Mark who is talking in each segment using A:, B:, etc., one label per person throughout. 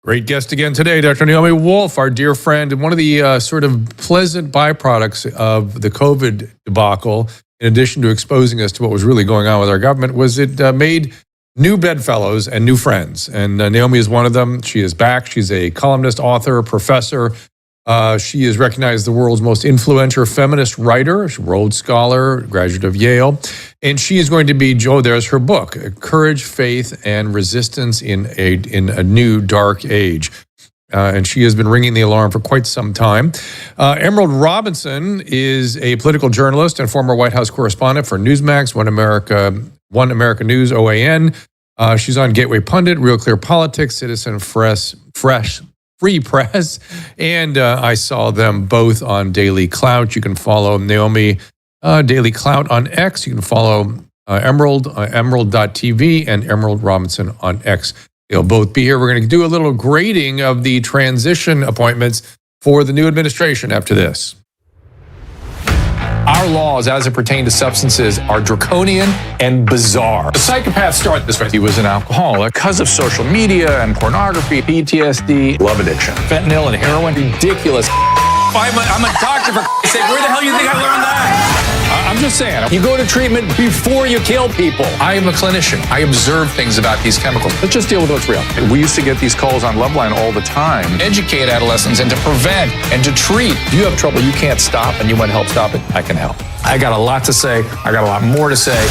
A: Great guest again today, Dr. Naomi Wolf, our dear friend, and one of the sort of pleasant byproducts of the COVID debacle, in addition to exposing us to what was really going on with our government, was it made new bedfellows and new friends. And Naomi is one of them. She is back. She's a columnist, author, professor. She is recognized as the world's most influential feminist writer. She's a Rhodes Scholar, graduate of Yale. And she is going to be, there's her book, Courage, Faith, and Resistance in a New Dark Age. And she has been ringing the alarm for quite some time. Emerald Robinson is a political journalist and former White House correspondent for Newsmax, One America News, OAN. She's on Gateway Pundit, Real Clear Politics, Citizen Free Press, and I saw them both on Daily Clout. You can follow Naomi Daily Clout on X. You can follow Emerald, Emerald.tv, and Emerald Robinson on X. They'll both be here. We're going to do a little grading of the transition appointments for the new administration after this. Our laws, as it pertains to substances, are draconian and bizarre. The psychopaths start this way. He was an alcoholic because of social media and pornography, PTSD, love addiction, fentanyl and heroin. Ridiculous. I'm a doctor, for sake. Where the hell do you think I learned that? I'm just saying, you go to treatment before you kill people. I am a clinician. I observe things about these chemicals. Let's just deal with what's real. We used to get these calls on Loveline all the time. Educate adolescents and to prevent and to treat. If you have trouble you can't stop and you want help stop it, I can help. I got a lot to say. I got a lot more to say.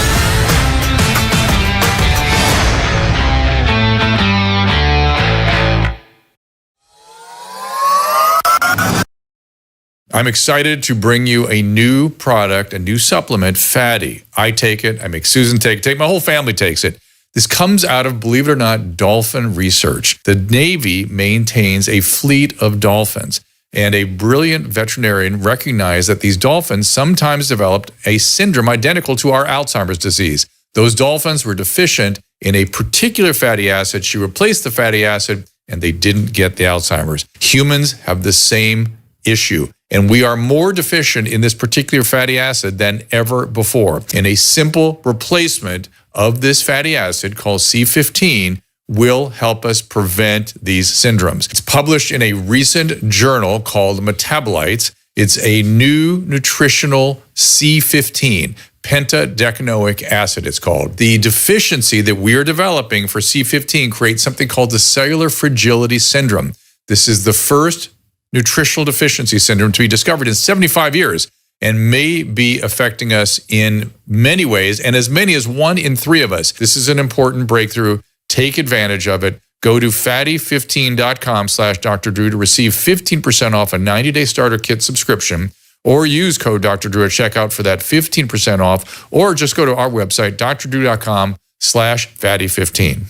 A: I'm excited to bring you a new product, a new supplement, Fatty. I take it. I make Susan take it. My whole family takes it. This comes out of, believe it or not, dolphin research. The Navy maintains a fleet of dolphins, and a brilliant veterinarian recognized that these dolphins sometimes developed a syndrome identical to our Alzheimer's disease. Those dolphins were deficient in a particular fatty acid. She replaced the fatty acid, and they didn't get the Alzheimer's. Humans have the same issue. And we are more deficient in this particular fatty acid than ever before. And a simple replacement of this fatty acid called C15 will help us prevent these syndromes. It's published in a recent journal called Metabolites. It's a new nutritional C15, pentadecanoic acid it's called. The deficiency that we are developing for C15 creates something called the cellular fragility syndrome. This is the first nutritional deficiency syndrome to be discovered in 75 years and may be affecting us in many ways, and as many as 1 in 3 of us. This is an important breakthrough. Take advantage of it. Go to fatty15.com/Dr. Drew to receive 15% off a 90-day starter kit subscription, or use code Dr. Drew at checkout for that 15% off, or just go to our website, drdrew.com/fatty15.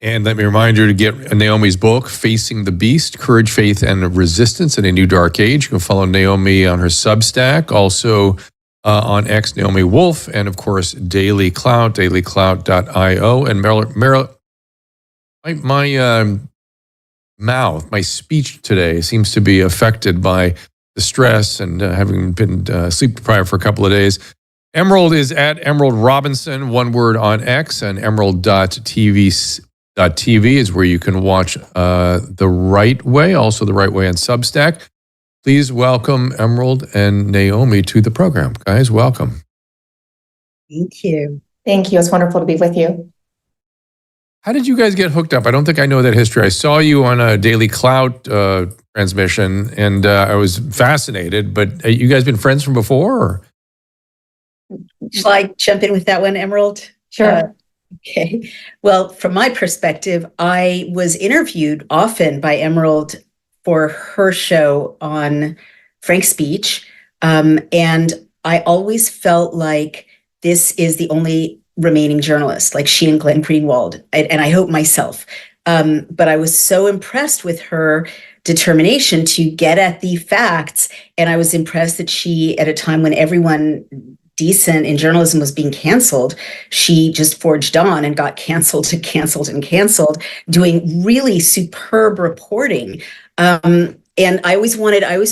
A: And let me remind you to get Naomi's book, Facing the Beast, Courage, Faith, and Resistance in a New Dark Age. You can follow Naomi on her Substack, also on X, Naomi Wolf, and of course, Daily Clout, dailyclout.io. And my mouth, my speech today seems to be affected by the stress and having been sleep deprived for a couple of days. Emerald is at Emerald Robinson, one word on X, and emerald.tv is where you can watch The Right Way, also The Right Way on Substack. Please welcome Emerald and Naomi to the program. Guys, welcome.
B: Thank you.
C: Thank you. It's wonderful to be with you.
A: How did you guys get hooked up? I don't think I know that history. I saw you on a Daily Clout transmission, and I was fascinated, but you guys been friends from before? Or?
B: Shall I jump in with that one, Emerald?
C: Sure.
B: Okay. Well, from my perspective, I was interviewed often by Emerald for her show on Frank's Speech. And I always felt like this is the only remaining journalist, like she and Glenn Greenwald, and I hope myself. But I was so impressed with her determination to get at the facts. And I was impressed that she, at a time when everyone decent in journalism was being canceled, she just forged on and got canceled and canceled and canceled, doing really superb reporting. And I always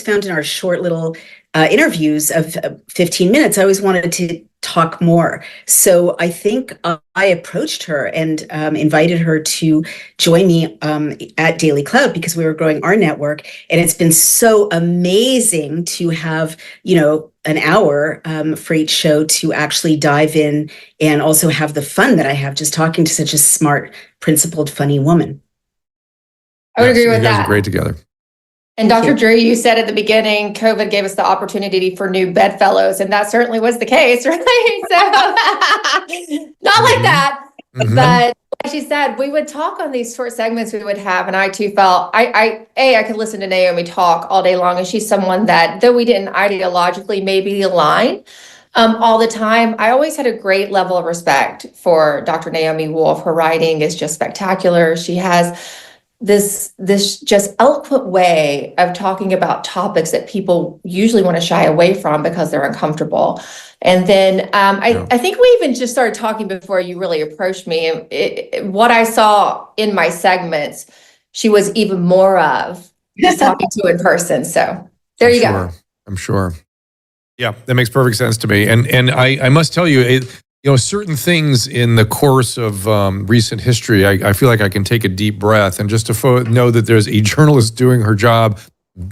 B: found in our short little interviews of 15 minutes. I always wanted to talk more. So I think I approached her and invited her to join me at Daily Cloud because we were growing our network. And it's been so amazing to have, an hour for each show to actually dive in and also have the fun that I have just talking to such a smart, principled, funny woman.
C: I would agree with
A: you guys
C: that.
A: are great together.
C: And Dr. Drew, you said at the beginning, COVID gave us the opportunity for new bedfellows, and that certainly was the case, right? So not like that, but like she said, we would talk on these short segments we would have, and I too felt I could listen to Naomi talk all day long, and she's someone that, though we didn't ideologically maybe align all the time, I always had a great level of respect for Dr. Naomi Wolf. Her writing is just spectacular. She has this just eloquent way of talking about topics that people usually want to shy away from because they're uncomfortable. And then I think we even just started talking before you really approached me. And what I saw in my segments, she was even more of just talking to in person. So there you go.
A: I'm sure. Yeah, that makes perfect sense to me. And I must tell you, certain things in the course of recent history, I feel like I can take a deep breath and just to know that there's a journalist doing her job,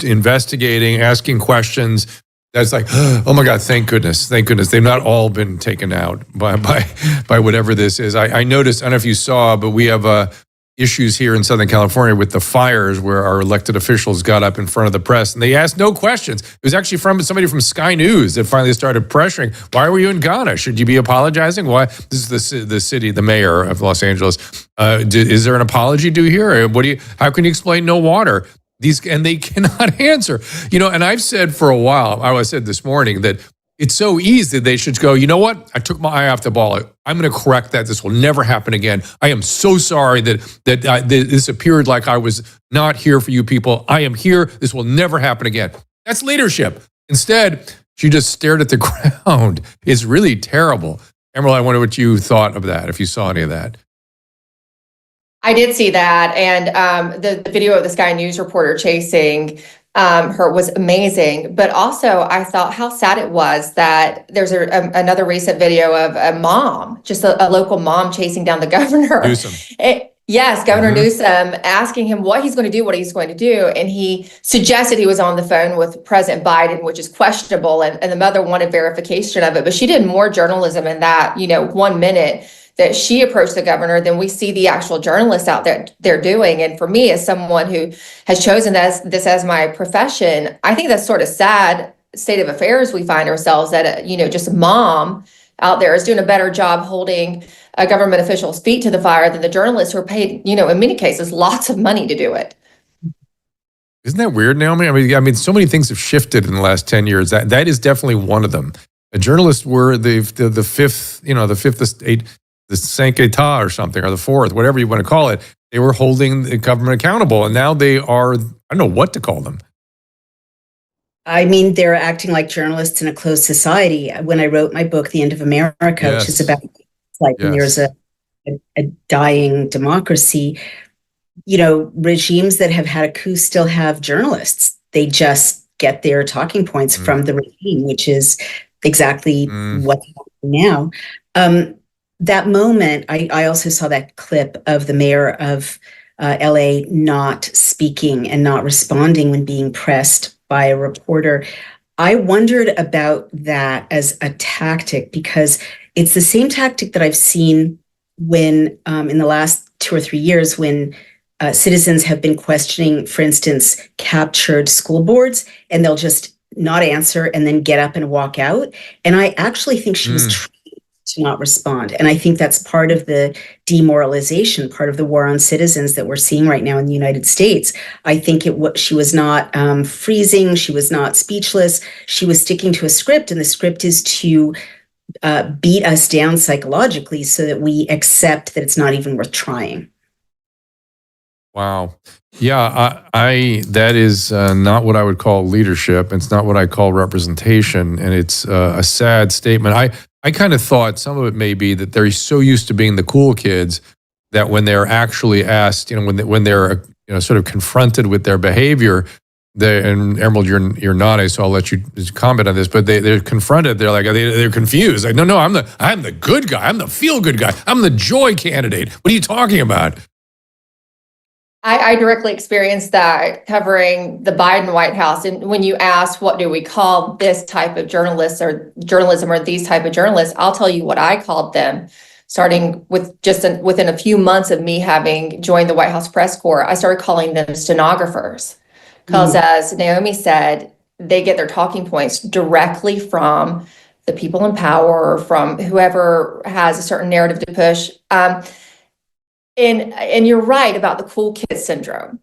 A: investigating, asking questions. That's like, oh my God, thank goodness. They've not all been taken out by whatever this is. I noticed, I don't know if you saw, but we have issues here in Southern California with the fires where our elected officials got up in front of the press and they asked no questions. It was actually from somebody from Sky News that finally started pressuring. Why were you in Ghana? Should you be apologizing? Why? This is the mayor of Los Angeles. Is there an apology due here? How can you explain no water? And they cannot answer. And I've said for a while, I said this morning that it's so easy that they should go, you know what? I took my eye off the ball. I'm going to correct that. This will never happen again. I am so sorry that this appeared like I was not here for you people. I am here. This will never happen again. That's leadership. Instead, she just stared at the ground. It's really terrible. Emerald, I wonder what you thought of that, if you saw any of that.
C: I did see that. And the video of the Sky News reporter chasing her was amazing. But also, I thought how sad it was that there's another recent video of a mom, just a local mom chasing down the governor.
A: Newsom.
C: Yes, Governor Newsom, asking him what he's going to do. And he suggested he was on the phone with President Biden, which is questionable. And the mother wanted verification of it. But she did more journalism in that, 1 minute that she approached the governor than we see the actual journalists out there they're doing. And for me, as someone who has chosen this as my profession, I think that's sort of sad state of affairs we find ourselves that, just a mom out there is doing a better job holding a government official's feet to the fire than the journalists who are paid, in many cases, lots of money to do it.
A: Isn't that weird, Naomi? I mean, so many things have shifted in the last 10 years. That is definitely one of them. Journalists were the fifth, the cinque état or something, or the fourth, whatever you want to call it. They were holding the government accountable, and now they are, I don't know what to call them.
B: I mean, they're acting like journalists in a closed society. When I wrote my book, The End of America, which is about when there's a dying democracy, regimes that have had a coup still have journalists. They just get their talking points from the regime, which is exactly what's happening now. That moment, I also saw that clip of the mayor of LA not speaking and not responding when being pressed by a reporter. I wondered about that as a tactic because it's the same tactic that I've seen when in the last 2 or 3 years when citizens have been questioning, for instance, captured school boards, and they'll just not answer and then get up and walk out. And I actually think she was trying to not respond. And I think that's part of the demoralization, part of the war on citizens that we're seeing right now in the United States. I think she was not freezing. She was not speechless. She was sticking to a script, and the script is to beat us down psychologically so that we accept that it's not even worth trying.
A: Wow. Yeah, that is not what I would call leadership. It's not what I call representation, and it's a sad statement. I kind of thought some of it may be that they're so used to being the cool kids that when they're actually asked, when they're sort of confronted with their behavior, and Emerald, you're naughty, so I'll let you comment on this. But they're confronted. They're confused. Like, no, I'm the good guy. I'm the feel good guy. I'm the joy candidate. What are you talking about?
C: I directly experienced that covering the Biden White House. And when you ask, what do we call this type of journalists or journalism or these type of journalists, I'll tell you what I called them. Starting with within a few months of me having joined the White House press corps, I started calling them stenographers. Because as Naomi said, they get their talking points directly from the people in power, from whoever has a certain narrative to push. And you're right about the cool kid syndrome,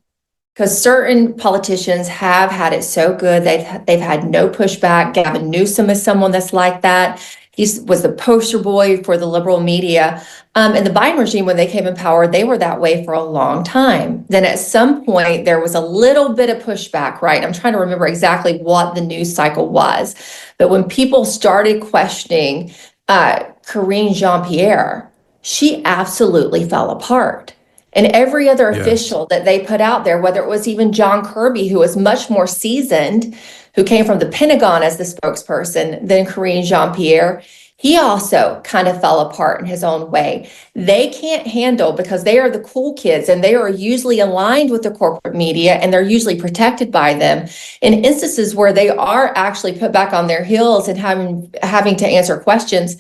C: because certain politicians have had it so good. They've had no pushback. Gavin Newsom is someone that's like that. He was the poster boy for the liberal media. And the Biden regime, when they came in power, they were that way for a long time. Then at some point, there was a little bit of pushback, right? I'm trying to remember exactly what the news cycle was. But when people started questioning Karine Jean-Pierre, she absolutely fell apart. And every other official that they put out there, whether it was even John Kirby, who was much more seasoned, who came from the Pentagon as the spokesperson than Karine Jean-Pierre, he also kind of fell apart in his own way. They can't handle, because they are the cool kids and they are usually aligned with the corporate media and they're usually protected by them. In instances where they are actually put back on their heels and having to answer questions,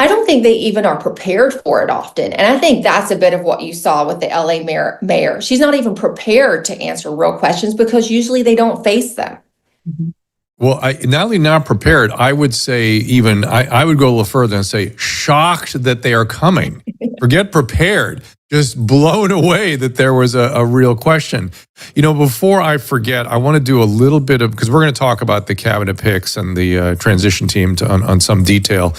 C: I don't think they even are prepared for it often. And I think that's a bit of what you saw with the LA mayor. She's not even prepared to answer real questions because usually they don't face them.
A: Well, not only not prepared, I would say even, I would go a little further and say shocked that they are coming. Forget prepared, just blown away that there was a real question. You know, before I forget, I want to do a little bit of, because we're going to talk about the cabinet picks and the transition team on some detail.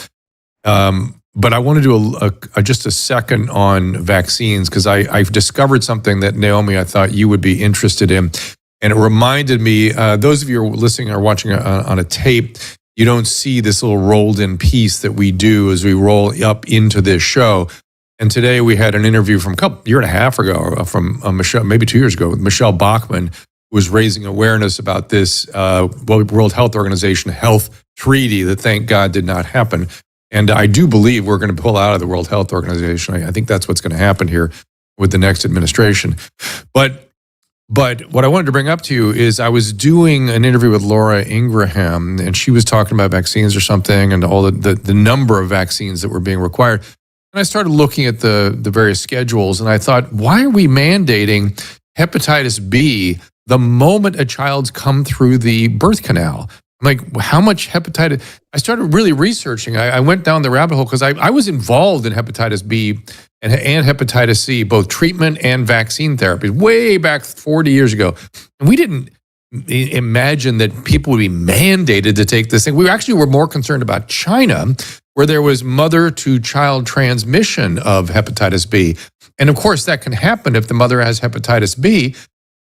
A: But I want to do just a second on vaccines, because I've discovered something that, Naomi, I thought you would be interested in. And it reminded me, those of you who are listening or watching on a tape, you don't see this little rolled in piece that we do as we roll up into this show. And today we had an interview from year and a half ago from Michelle, maybe 2 years ago, with Michelle Bachmann, who was raising awareness about this World Health Organization health treaty that, thank God, did not happen. And I do believe we're going to pull out of the World Health Organization. I think that's what's going to happen here with the next administration. But what I wanted to bring up to you is I was doing an interview with Laura Ingraham, and she was talking about vaccines or something and all the number of vaccines that were being required. And I started looking at the various schedules, and I thought, why are we mandating hepatitis B the moment a child's come through the birth canal? I'm like, how much hepatitis? I started really researching. I went down the rabbit hole because I was involved in hepatitis B and hepatitis C, both treatment and vaccine therapy, way back 40 years ago. And we didn't imagine that people would be mandated to take this thing. We actually were more concerned about China, where there was mother-to-child transmission of hepatitis B. And of course, that can happen if the mother has hepatitis B.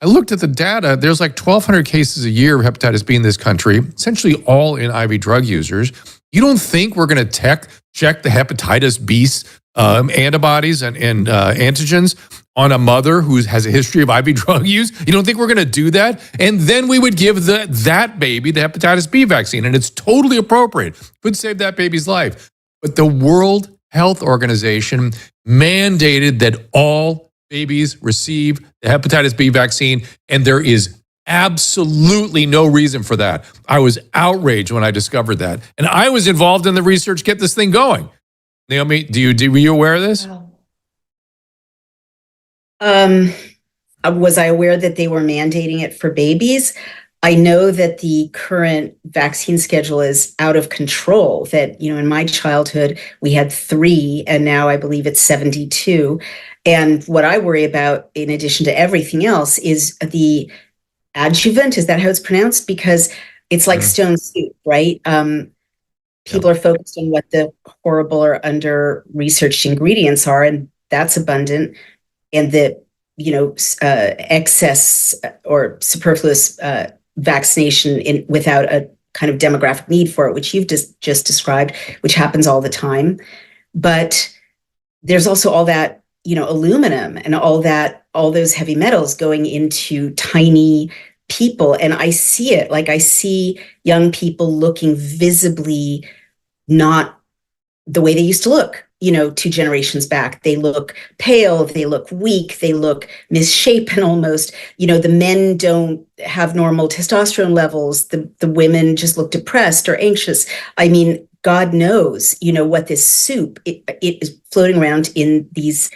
A: I looked at the data. There's like 1,200 cases a year of hepatitis B in this country, essentially all in IV drug users. You don't think we're going to check the hepatitis B antibodies and antigens on a mother who has a history of IV drug use? You don't think we're going to do that? And then we would give that baby the hepatitis B vaccine, and it's totally appropriate. Could save that baby's life. But the World Health Organization mandated that all babies receive the hepatitis B vaccine, and there is absolutely no reason for that. I was outraged when I discovered that, and I was involved in the research, get this thing going. Naomi, were you aware of this?
B: Was I aware that they were mandating it for babies? I know that the current vaccine schedule is out of control, that, in my childhood, we had 3, and now I believe it's 72. And what I worry about, in addition to everything else, is the adjuvant. Is that how it's pronounced? Because it's like stone soup, right? People are focused on what the horrible or under-researched ingredients are, and that's abundant. And the, excess or superfluous vaccination without a kind of demographic need for it, which you've just described, which happens all the time. But there's also all that, aluminum and all those heavy metals going into tiny people, and I see it. Like, I see young people looking visibly not the way they used to look, 2 generations back. They look pale, they look weak, they look misshapen almost. The men don't have normal testosterone levels. The women just look depressed or anxious. I mean, God knows, what this soup, it is floating around in these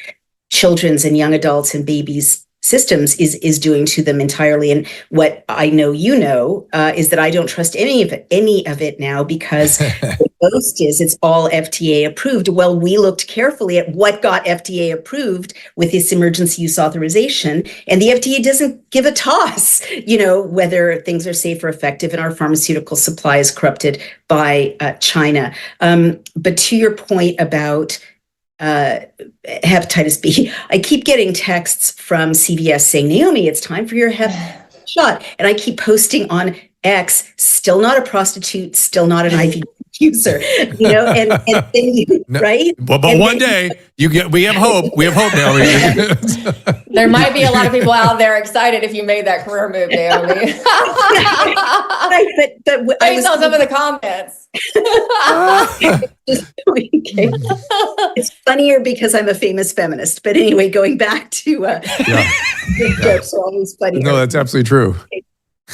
B: children's and young adults and babies' systems is doing to them entirely. And what I know, is that I don't trust any of it now, because the boast is it's all FDA approved. Well, we looked carefully at what got FDA approved with this emergency use authorization, and the FDA doesn't give a toss, whether things are safe or effective, and our pharmaceutical supply is corrupted by China. But to your point about hepatitis B, I keep getting texts from CVS saying, Naomi, it's time for your hep shot. And I keep posting on X, still not a prostitute, still not an IV user, and then right?
A: But one day we have hope. We have hope, Naomi.
C: There might be a lot of people out there excited if you made that career move, Naomi.
B: Right, but
C: based on some of the comments.
B: It's funnier because I'm a famous feminist. But anyway, going back to jokes are always funny.
A: No, that's absolutely true.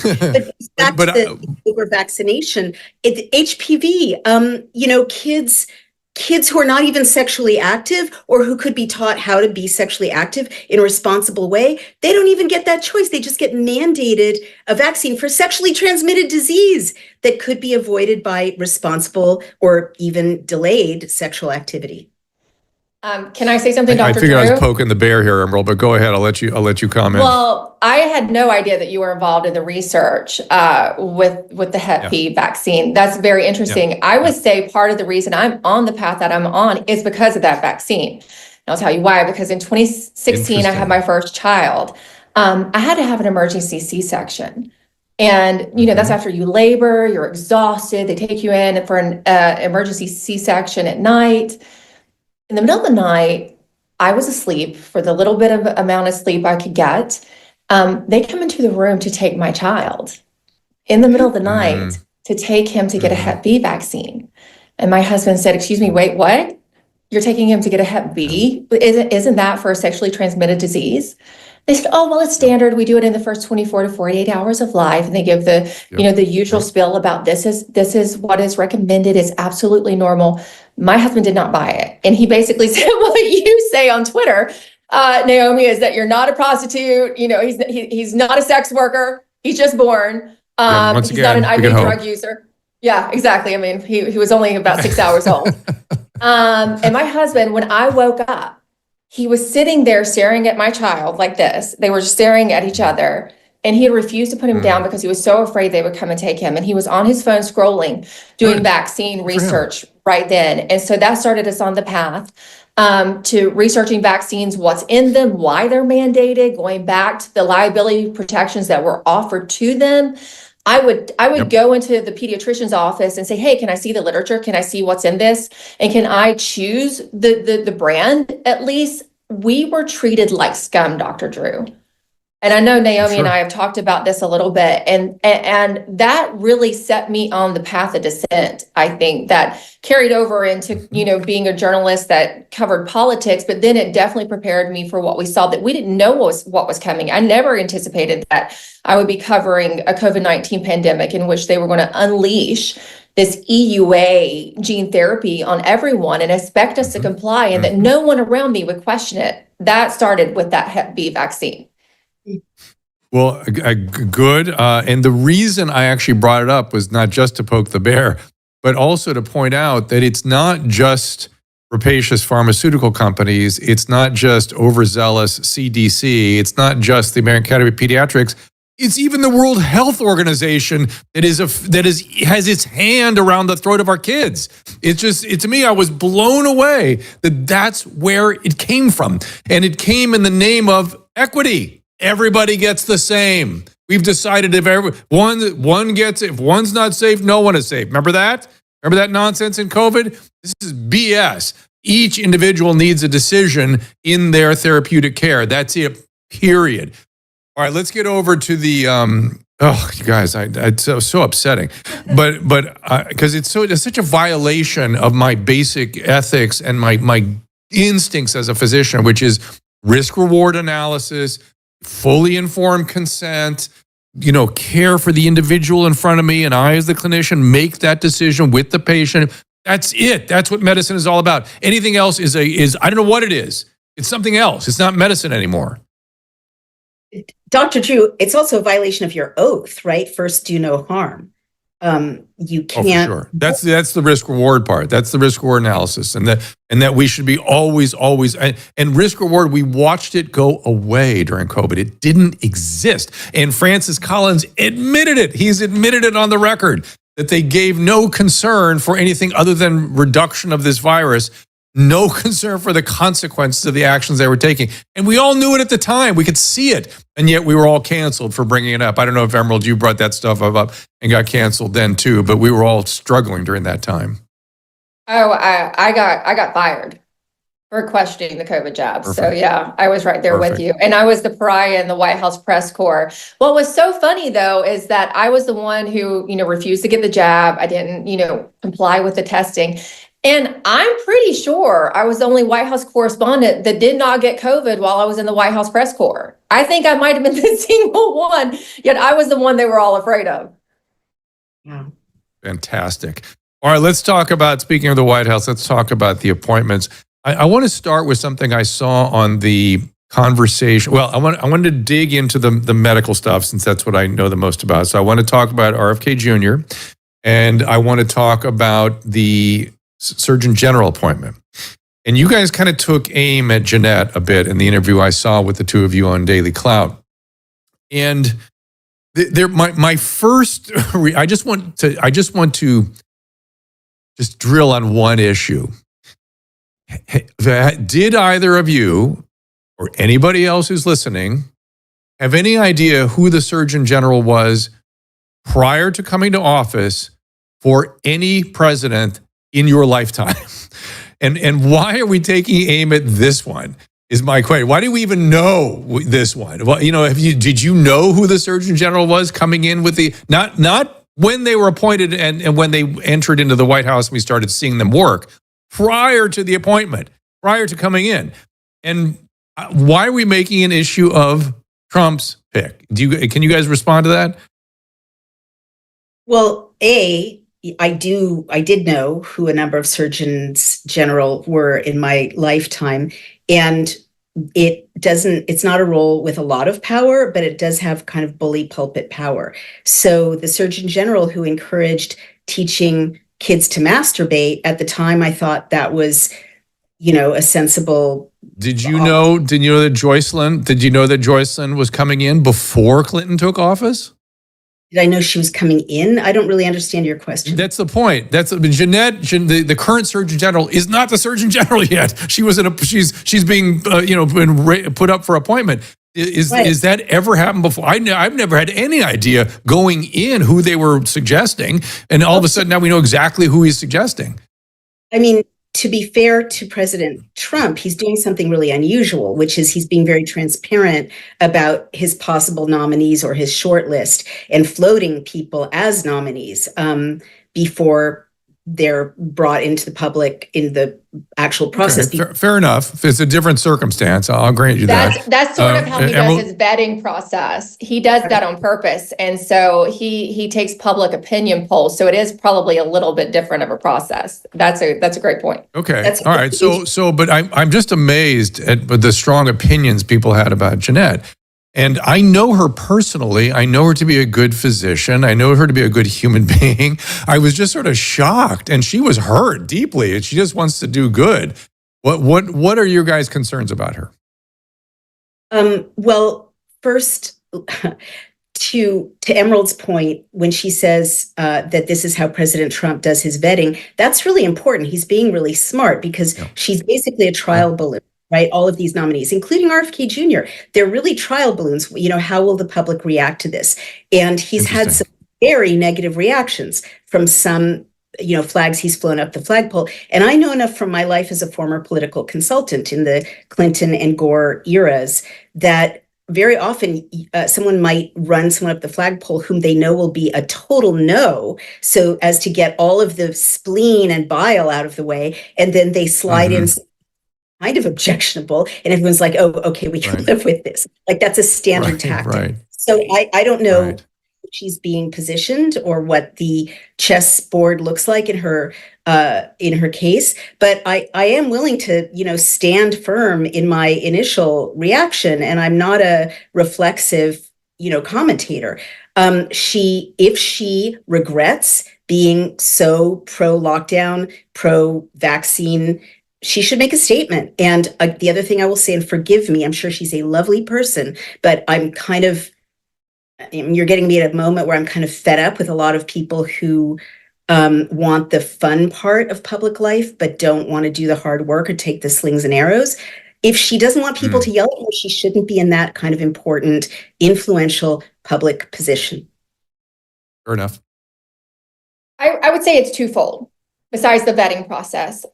B: But back to the over vaccination, HPV, kids who are not even sexually active, or who could be taught how to be sexually active in a responsible way, they don't even get that choice. They just get mandated a vaccine for sexually transmitted disease that could be avoided by responsible or even delayed sexual activity.
C: Can I say something, Dr.
A: I figured
C: Drew?
A: I was poking the bear here, Emerald, but go ahead. I'll let you comment.
C: Well, I had no idea that you were involved in the research with the Hep B vaccine. That's very interesting. I would say part of the reason I'm on the path that I'm on is because of that vaccine. And I'll tell you why. Because in 2016, I had my first child. I had to have an emergency C-section. And, that's after you labor, you're exhausted. They take you in for an emergency C-section at night. In the middle of the night, I was asleep for the little bit of amount of sleep I could get. They come into the room to take my child in the middle of the night to take him to get a Hep B vaccine. And my husband said, excuse me, wait, what? You're taking him to get a Hep B? Isn't that for a sexually transmitted disease? They said, oh, well, it's standard. We do it in the first 24 to 48 hours of life. And they give the, the usual spiel about this is what is recommended. It's absolutely normal. My husband did not buy it. And he basically said, what you say on Twitter, Naomi, is that you're not a prostitute. He's not a sex worker. He's just born. He's not an IV drug user. Yeah, exactly. I mean, he was only about 6 hours old. And my husband, when I woke up, he was sitting there staring at my child like this. They were staring at each other, and he had refused to put him down because he was so afraid they would come and take him. And he was on his phone scrolling, doing vaccine research right then. And so that started us on the path to researching vaccines, what's in them, why they're mandated, going back to the liability protections that were offered to them. I would go into the pediatrician's office and say, hey, can I see the literature? Can I see what's in this? And can I choose the brand at least? We were treated like scum, Dr. Drew. And I know Naomi and I have talked about this a little bit, and that really set me on the path of descent. I think that carried over into, being a journalist that covered politics, but then it definitely prepared me for what we saw that we didn't know what was coming. I never anticipated that I would be covering a COVID-19 pandemic in which they were going to unleash this EUA gene therapy on everyone and expect us to comply, and that no one around me would question it. That started with that Hep B vaccine.
A: Well, good. And the reason I actually brought it up was not just to poke the bear, but also to point out that it's not just rapacious pharmaceutical companies. It's not just overzealous CDC. It's not just the American Academy of Pediatrics. It's even the World Health Organization that has its hand around the throat of our kids. To me, I was blown away that that's where it came from. And it came in the name of equity. Everybody gets the same. We've decided if one gets it, if one's not safe, no one is safe. Remember that? Remember that nonsense in COVID? This is BS. Each individual needs a decision in their therapeutic care. That's it, period. All right, let's get over to the Oh, you guys, it's so upsetting, but because it's such a violation of my basic ethics and my instincts as a physician, which is risk reward analysis, fully informed consent, care for the individual in front of me, and I as the clinician make that decision with the patient. That's it. That's what medicine is all about. Anything else is I don't know what it is. It's something else. It's not medicine anymore.
B: Dr. Drew, it's also a violation of your oath, right? First, do no harm. You can't.
A: Oh, for sure. That's the risk reward part. That's the risk reward analysis, and that we should be always and risk reward. We watched it go away during COVID. It didn't exist, and Francis Collins admitted it. He's admitted it on the record that they gave no concern for anything other than reduction of this virus. No concern for the consequences of the actions they were taking. And we all knew it at the time. We could see it. And yet we were all canceled for bringing it up. I don't know if, Emerald, you brought that stuff up and got canceled then too, but we were all struggling during that time.
C: Oh, I got fired for questioning the COVID jab. Perfect. So yeah, I was right there with you. And I was the pariah in the White House press corps. What was so funny though, is that I was the one who, refused to get the jab. I didn't, comply with the testing. And I'm pretty sure I was the only White House correspondent that did not get COVID while I was in the White House press corps. I think I might have been the single one, yet I was the one they were all afraid of.
B: Yeah.
A: Fantastic. All right, let's talk about, speaking of the White House, let's talk about the appointments. I want to start with something I saw on the conversation. Well, I wanted to dig into the medical stuff since that's what I know the most about. So I want to talk about RFK Jr. and I want to talk about the Surgeon General appointment. And you guys kind of took aim at Jeanette a bit in the interview I saw with the two of you on Daily Clout. And my first, I just want to just drill on one issue. Did either of you or anybody else who's listening have any idea who the Surgeon General was prior to coming to office for any president in your lifetime? And why are we taking aim at this one is my question. Why do we even know this one? Well, did you know who the Surgeon General was coming in with the, not when they were appointed and when they entered into the White House and we started seeing them work, prior to the appointment, prior to coming in? And why are we making an issue of Trump's pick? Can you guys respond to that?
B: Well, I did know who a number of surgeons general were in my lifetime, and it's not a role with a lot of power, but it does have kind of bully pulpit power. So the Surgeon General who encouraged teaching kids to masturbate, at the time I thought that was, a sensible.
A: Did you know that Joycelyn was coming in before Clinton took office?
B: Did I know she was coming in? I don't really understand your question.
A: That's the point. Jeanette, the current Surgeon General, is not the Surgeon General yet. She was she's being been put up for appointment. Is that ever happened before? I've never had any idea going in who they were suggesting, and all of a sudden now we know exactly who he's suggesting.
B: I mean, to be fair to President Trump, he's doing something really unusual, which is he's being very transparent about his possible nominees or his short list and floating people as nominees before they're brought into the public in the actual process.
A: Okay, fair enough. If it's a different circumstance, I'll grant you that.
C: That's sort of how he does his vetting process. He does that on purpose. And so he takes public opinion polls. So it is probably a little bit different of a process. That's a great point.
A: Okay. All right. But I'm just amazed at the strong opinions people had about Jeanette. And I know her personally. I know her to be a good physician. I know her to be a good human being. I was just sort of shocked, and she was hurt deeply, and she just wants to do good. What are your guys' concerns about her?
B: Well, first, to Emerald's point, when she says that this is how President Trump does his vetting, that's really important. He's being really smart because she's basically a trial balloon. Right, all of these nominees, including RFK Jr., they're really trial balloons. How will the public react to this? And he's had some very negative reactions from some, flags he's flown up the flagpole. And I know enough from my life as a former political consultant in the Clinton and Gore eras that very often someone might run someone up the flagpole whom they know will be a total no, so as to get all of the spleen and bile out of the way, and then they slide in kind of objectionable, and everyone's like, oh, okay, we can live with this. Like, that's a standard tactic.
A: Right.
B: So I don't know if she's being positioned or what the chessboard looks like in her case, but I am willing to, stand firm in my initial reaction, and I'm not a reflexive, commentator. If she regrets being so pro-lockdown, pro-vaccine, she should make a statement. And the other thing I will say, and forgive me, I'm sure she's a lovely person, but you're getting me at a moment where I'm kind of fed up with a lot of people who want the fun part of public life, but don't want to do the hard work or take the slings and arrows. If she doesn't want people to yell at her, she shouldn't be in that kind of important, influential public position.
A: Fair enough.
C: I would say it's twofold. Besides the vetting process,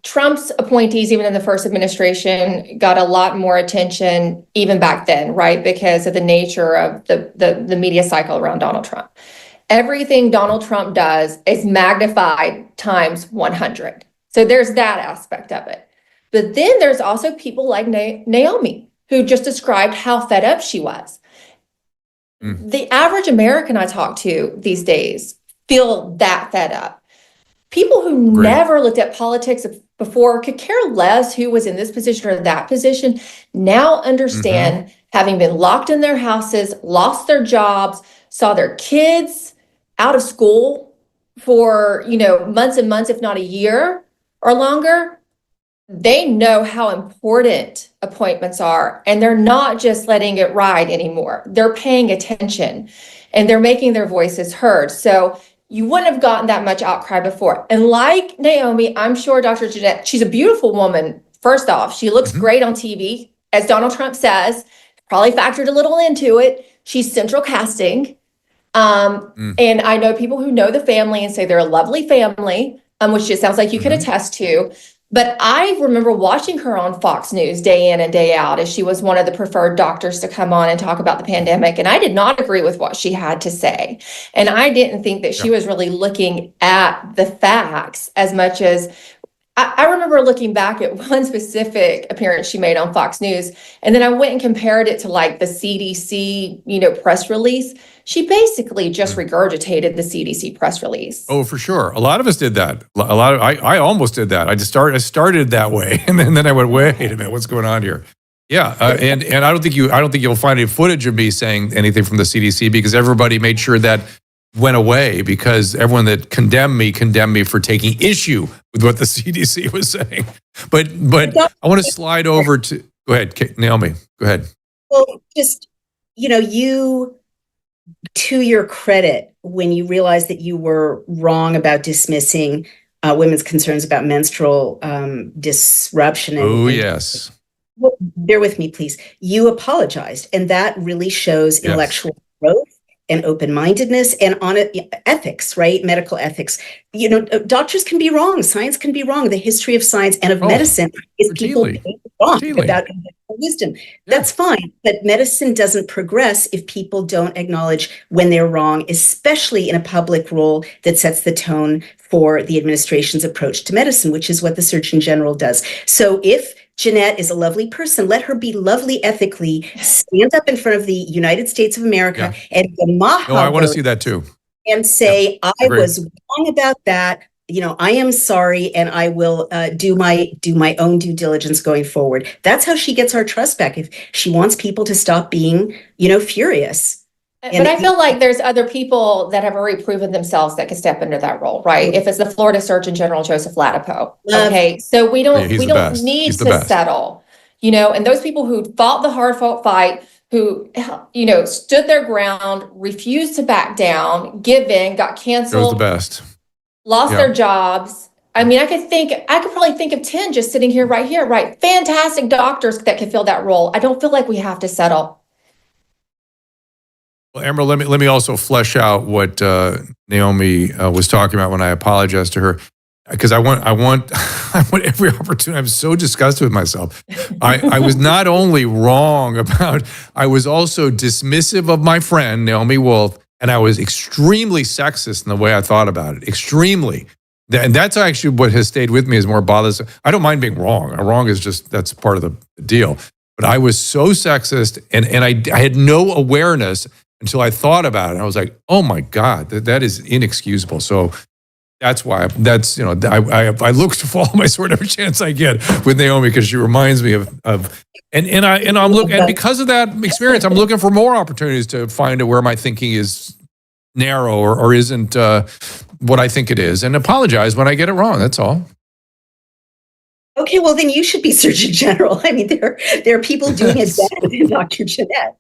C: Trump's appointees, even in the first administration, got a lot more attention even back then, right? Because of the nature of the media cycle around Donald Trump. Everything Donald Trump does is magnified times 100. So there's that aspect of it. But then there's also people like Naomi, who just described how fed up she was. The average American I talk to these days feel that fed up. People who never looked at politics before, could care less who was in this position or that position, now understand, having been locked in their houses, lost their jobs, saw their kids out of school for, months and months, if not a year or longer. They know how important appointments are, and they're not just letting it ride anymore. They're paying attention, and they're making their voices heard. So you wouldn't have gotten that much outcry before. And like Naomi, I'm sure Dr. Jeanette, she's a beautiful woman. First off, she looks great on TV. As Donald Trump says, probably factored a little into it. She's central casting. And I know people who know the family and say they're a lovely family, which it sounds like you can attest to. But I remember watching her on Fox News day in and day out, as she was one of the preferred doctors to come on and talk about the pandemic. And I did not agree with what she had to say. And I didn't think that she was really looking at the facts as much as I remember looking back at one specific appearance she made on Fox News. And then I went and compared it to like the CDC, press release. She basically just regurgitated the CDC press release.
A: Oh, for sure. A lot of us did that. I almost did that. I started that way, and then I went, wait a minute, what's going on here? Yeah, and I don't think you'll find any footage of me saying anything from the CDC, because everybody made sure that went away, because everyone that condemned me for taking issue with what the CDC was saying. But I want to slide over to, go ahead, Naomi, go ahead.
B: Well, just, you, to your credit, when you realized that you were wrong about dismissing women's concerns about menstrual disruption.
A: Yes.
B: Bear with me, please. You apologized, and that really shows intellectual growth and open-mindedness and ethics, right? Medical ethics. Doctors can be wrong. Science can be wrong. The history of science and of medicine is people being wrong about wisdom. That's fine. But medicine doesn't progress if people don't acknowledge when they're wrong, especially in a public role that sets the tone for the administration's approach to medicine, which is what the Surgeon General does. So if Jeanette is a lovely person, let her be lovely ethically, stand up in front of the United States of America and
A: I want to see that too.
B: And say, I was wrong about that. I am sorry, and I will do my own due diligence going forward. That's how she gets our trust back. If she wants people to stop being, furious.
C: But I feel like there's other people that have already proven themselves that can step into that role, right? If it's the Florida Surgeon General, Joseph Ladapo. Okay, so we don't need to settle, and those people who fought the hard fought fight, who, stood their ground, refused to back down, give in, got canceled.
A: Those the best.
C: Lost their jobs. I mean, I could probably think of 10 just sitting here, right? Fantastic doctors that could fill that role. I don't feel like we have to settle.
A: Well, Emerald, let me also flesh out what Naomi was talking about when I apologized to her. because I want every opportunity. I'm so disgusted with myself. I was not only wrong about, I was also dismissive of my friend, Naomi Wolf, and I was extremely sexist in the way I thought about it. Extremely. And that's actually what has stayed with me is more bothersome. I don't mind being wrong. Wrong is just, that's part of the deal. But I was so sexist and I had no awareness until I thought about it. I was like, oh my God, that is inexcusable. So that's why, I look to follow my sword every chance I get with Naomi because she reminds me of I'm looking, and because of that experience, I'm looking for more opportunities to find out where my thinking is narrow or isn't what I think it is, and apologize when I get it wrong. That's all.
B: Okay, well then you should be Surgeon General. I mean, there are people doing it better than Dr. Jeanette.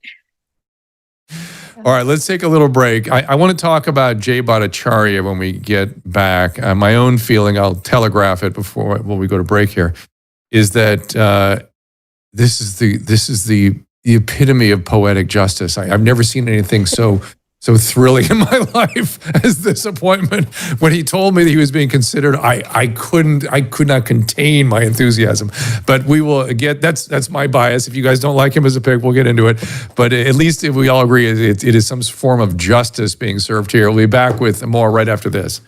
A: All right, let's take a little break. I want to talk about Jay Bhattacharya when we get back. My own feeling, I'll telegraph it when we go to break here, is that this is the epitome of poetic justice. I've never seen anything so thrilling in my life as this appointment. When he told me that he was being considered, I could not contain my enthusiasm. But we will get, that's my bias. If you guys don't like him as a pick, we'll get into it. But at least if we all agree, it is some form of justice being served here. We'll be back with more right after this.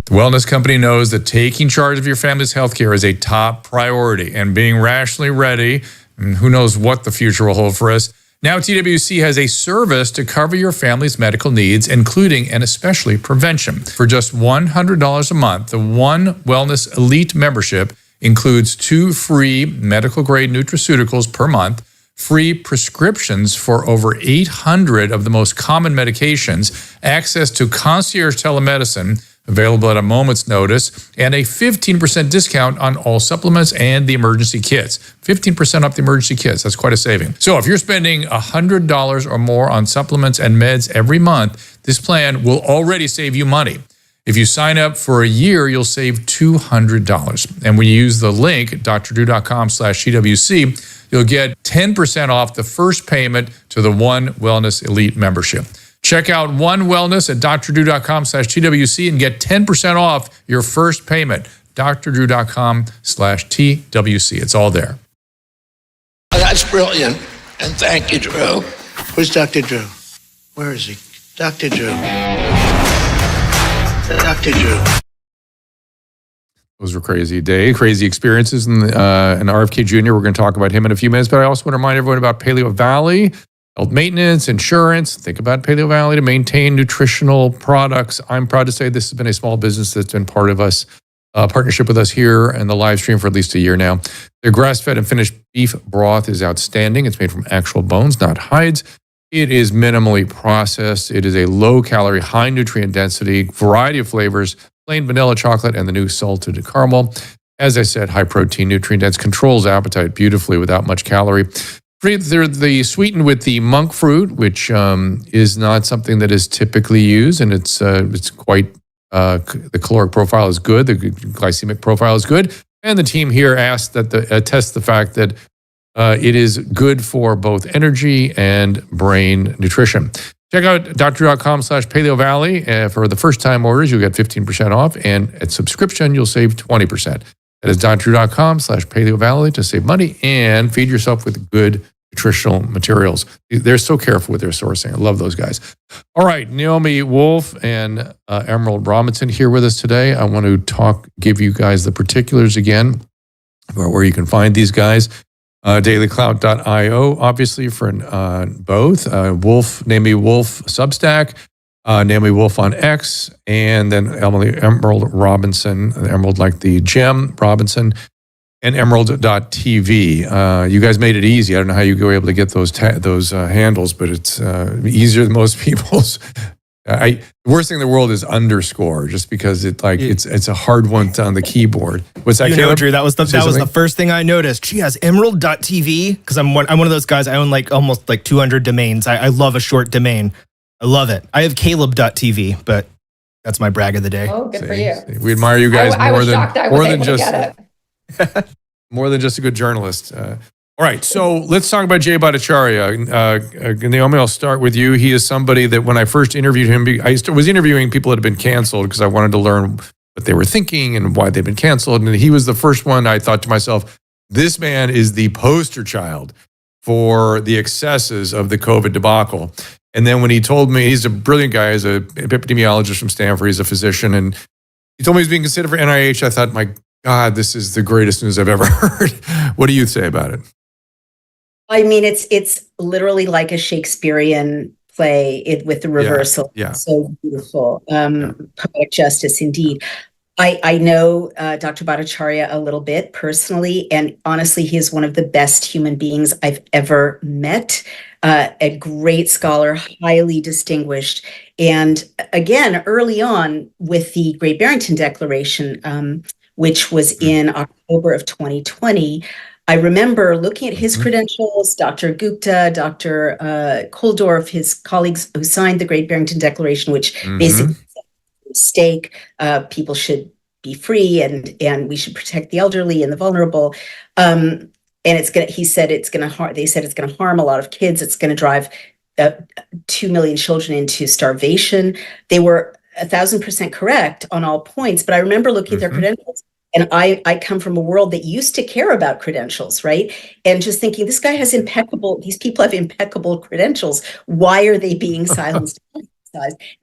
A: The Wellness Company knows that taking charge of your family's healthcare is a top priority, and being rationally ready, and who knows what the future will hold for us. Now TWC has a service to cover your family's medical needs, including and especially prevention. For just $100 a month, the One Wellness Elite membership includes 2 free medical-grade nutraceuticals per month, free prescriptions for over 800 of the most common medications, access to concierge telemedicine, available at a moment's notice, and a 15% discount on all supplements and the emergency kits. 15% off the emergency kits. That's quite a saving. So if you're spending $100 or more on supplements and meds every month, this plan will already save you money. If you sign up for a year, you'll save $200. And when you use the link, drdrew.com/TWC, you'll get 10% off the first payment to the One Wellness Elite membership. Check out One Wellness at drdrew.com/TWC and get 10% off your first payment. drdrew.com/TWC. It's all there.
D: That's brilliant. And thank you, Drew. Where's Dr. Drew? Where is he? Dr. Drew. Dr. Drew.
A: Those were crazy day, crazy experiences in RFK Jr. We're going to talk about him in a few minutes, but I also want to remind everyone about Paleo Valley. Health maintenance, insurance, think about Paleo Valley to maintain nutritional products. I'm proud to say this has been a small business that's been part of us, partnership with us here and the live stream for at least a year now. Their grass-fed and finished beef broth is outstanding. It's made from actual bones, not hides. It is minimally processed. It is a low-calorie, high-nutrient density, variety of flavors, plain vanilla chocolate, and the new salted caramel. As I said, high-protein, nutrient-dense, controls appetite beautifully without much calorie. They're sweetened with the monk fruit, which is not something that is typically used, and it's quite the caloric profile is good, the glycemic profile is good, and the team here asked that attest the fact that it is good for both energy and brain nutrition. Check out drdrew.com/Paleo Valley for the first time orders. You'll get 15% off, and at subscription you'll save 20%. That is drdrew.com/Paleo Valley to save money and feed yourself with good nutritional materials. They're so careful with their sourcing. I love those guys. All right, Naomi Wolf and Emerald Robinson here with us today. I want to give you guys the particulars again about where you can find these guys. dailyclout.io, obviously, for both. Naomi Wolf Substack, Naomi Wolf on X, and then Emerald Robinson, Emerald like the gem, Robinson, and emerald.tv. You guys made it easy. I don't know how you were able to get those handles, but it's easier than most people's. The worst thing in the world is underscore, just because it's a hard one on the keyboard. What's that, Caleb?
E: Drew, that was the first thing I noticed. She has emerald.tv, because I'm one of those guys. I own almost 200 domains. I love a short domain. I love it. I have caleb.tv, but that's my brag of the day.
C: Oh, good for you.
A: We admire you guys
C: more than just a good journalist.
A: All right, so let's talk about Jay Bhattacharya. Naomi, I'll start with you. He is somebody that when I first interviewed him, was interviewing people that had been canceled because I wanted to learn what they were thinking and why they'd been canceled. And he was the first one. I thought to myself, this man is the poster child for the excesses of the COVID debacle. And then when he told me, he's a brilliant guy, he's an epidemiologist from Stanford, he's a physician, and he told me he's being considered for NIH. I thought, my God, this is the greatest news I've ever heard. What do you say about it?
B: I mean, it's literally like a Shakespearean play with the reversal.
A: Yeah.
B: So beautiful. Poetic justice, indeed. I know Dr. Bhattacharya a little bit personally, and honestly, he is one of the best human beings I've ever met. A great scholar, highly distinguished. And again, early on with the Great Barrington Declaration, which was in October of 2020, I remember looking at his credentials, Dr. Gupta, Dr. Koldorf, his colleagues who signed the Great Barrington Declaration, which basically said a mistake, people should be free and we should protect the elderly and the vulnerable. And they said it's going to harm a lot of kids. It's going to drive 2 million children into starvation. They were 1,000% correct on all points, but I remember looking at their credentials. And I come from a world that used to care about credentials, right? And just thinking, these people have impeccable credentials. Why are they being silenced? And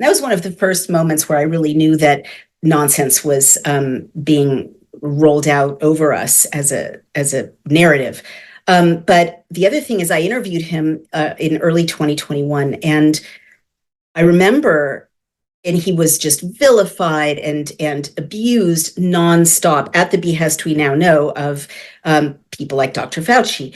B: that was one of the first moments where I really knew that nonsense was being rolled out over us as a narrative. But the other thing is I interviewed him in early 2021, and I remember, and he was just vilified and abused nonstop at the behest, we now know, of people like Dr. Fauci,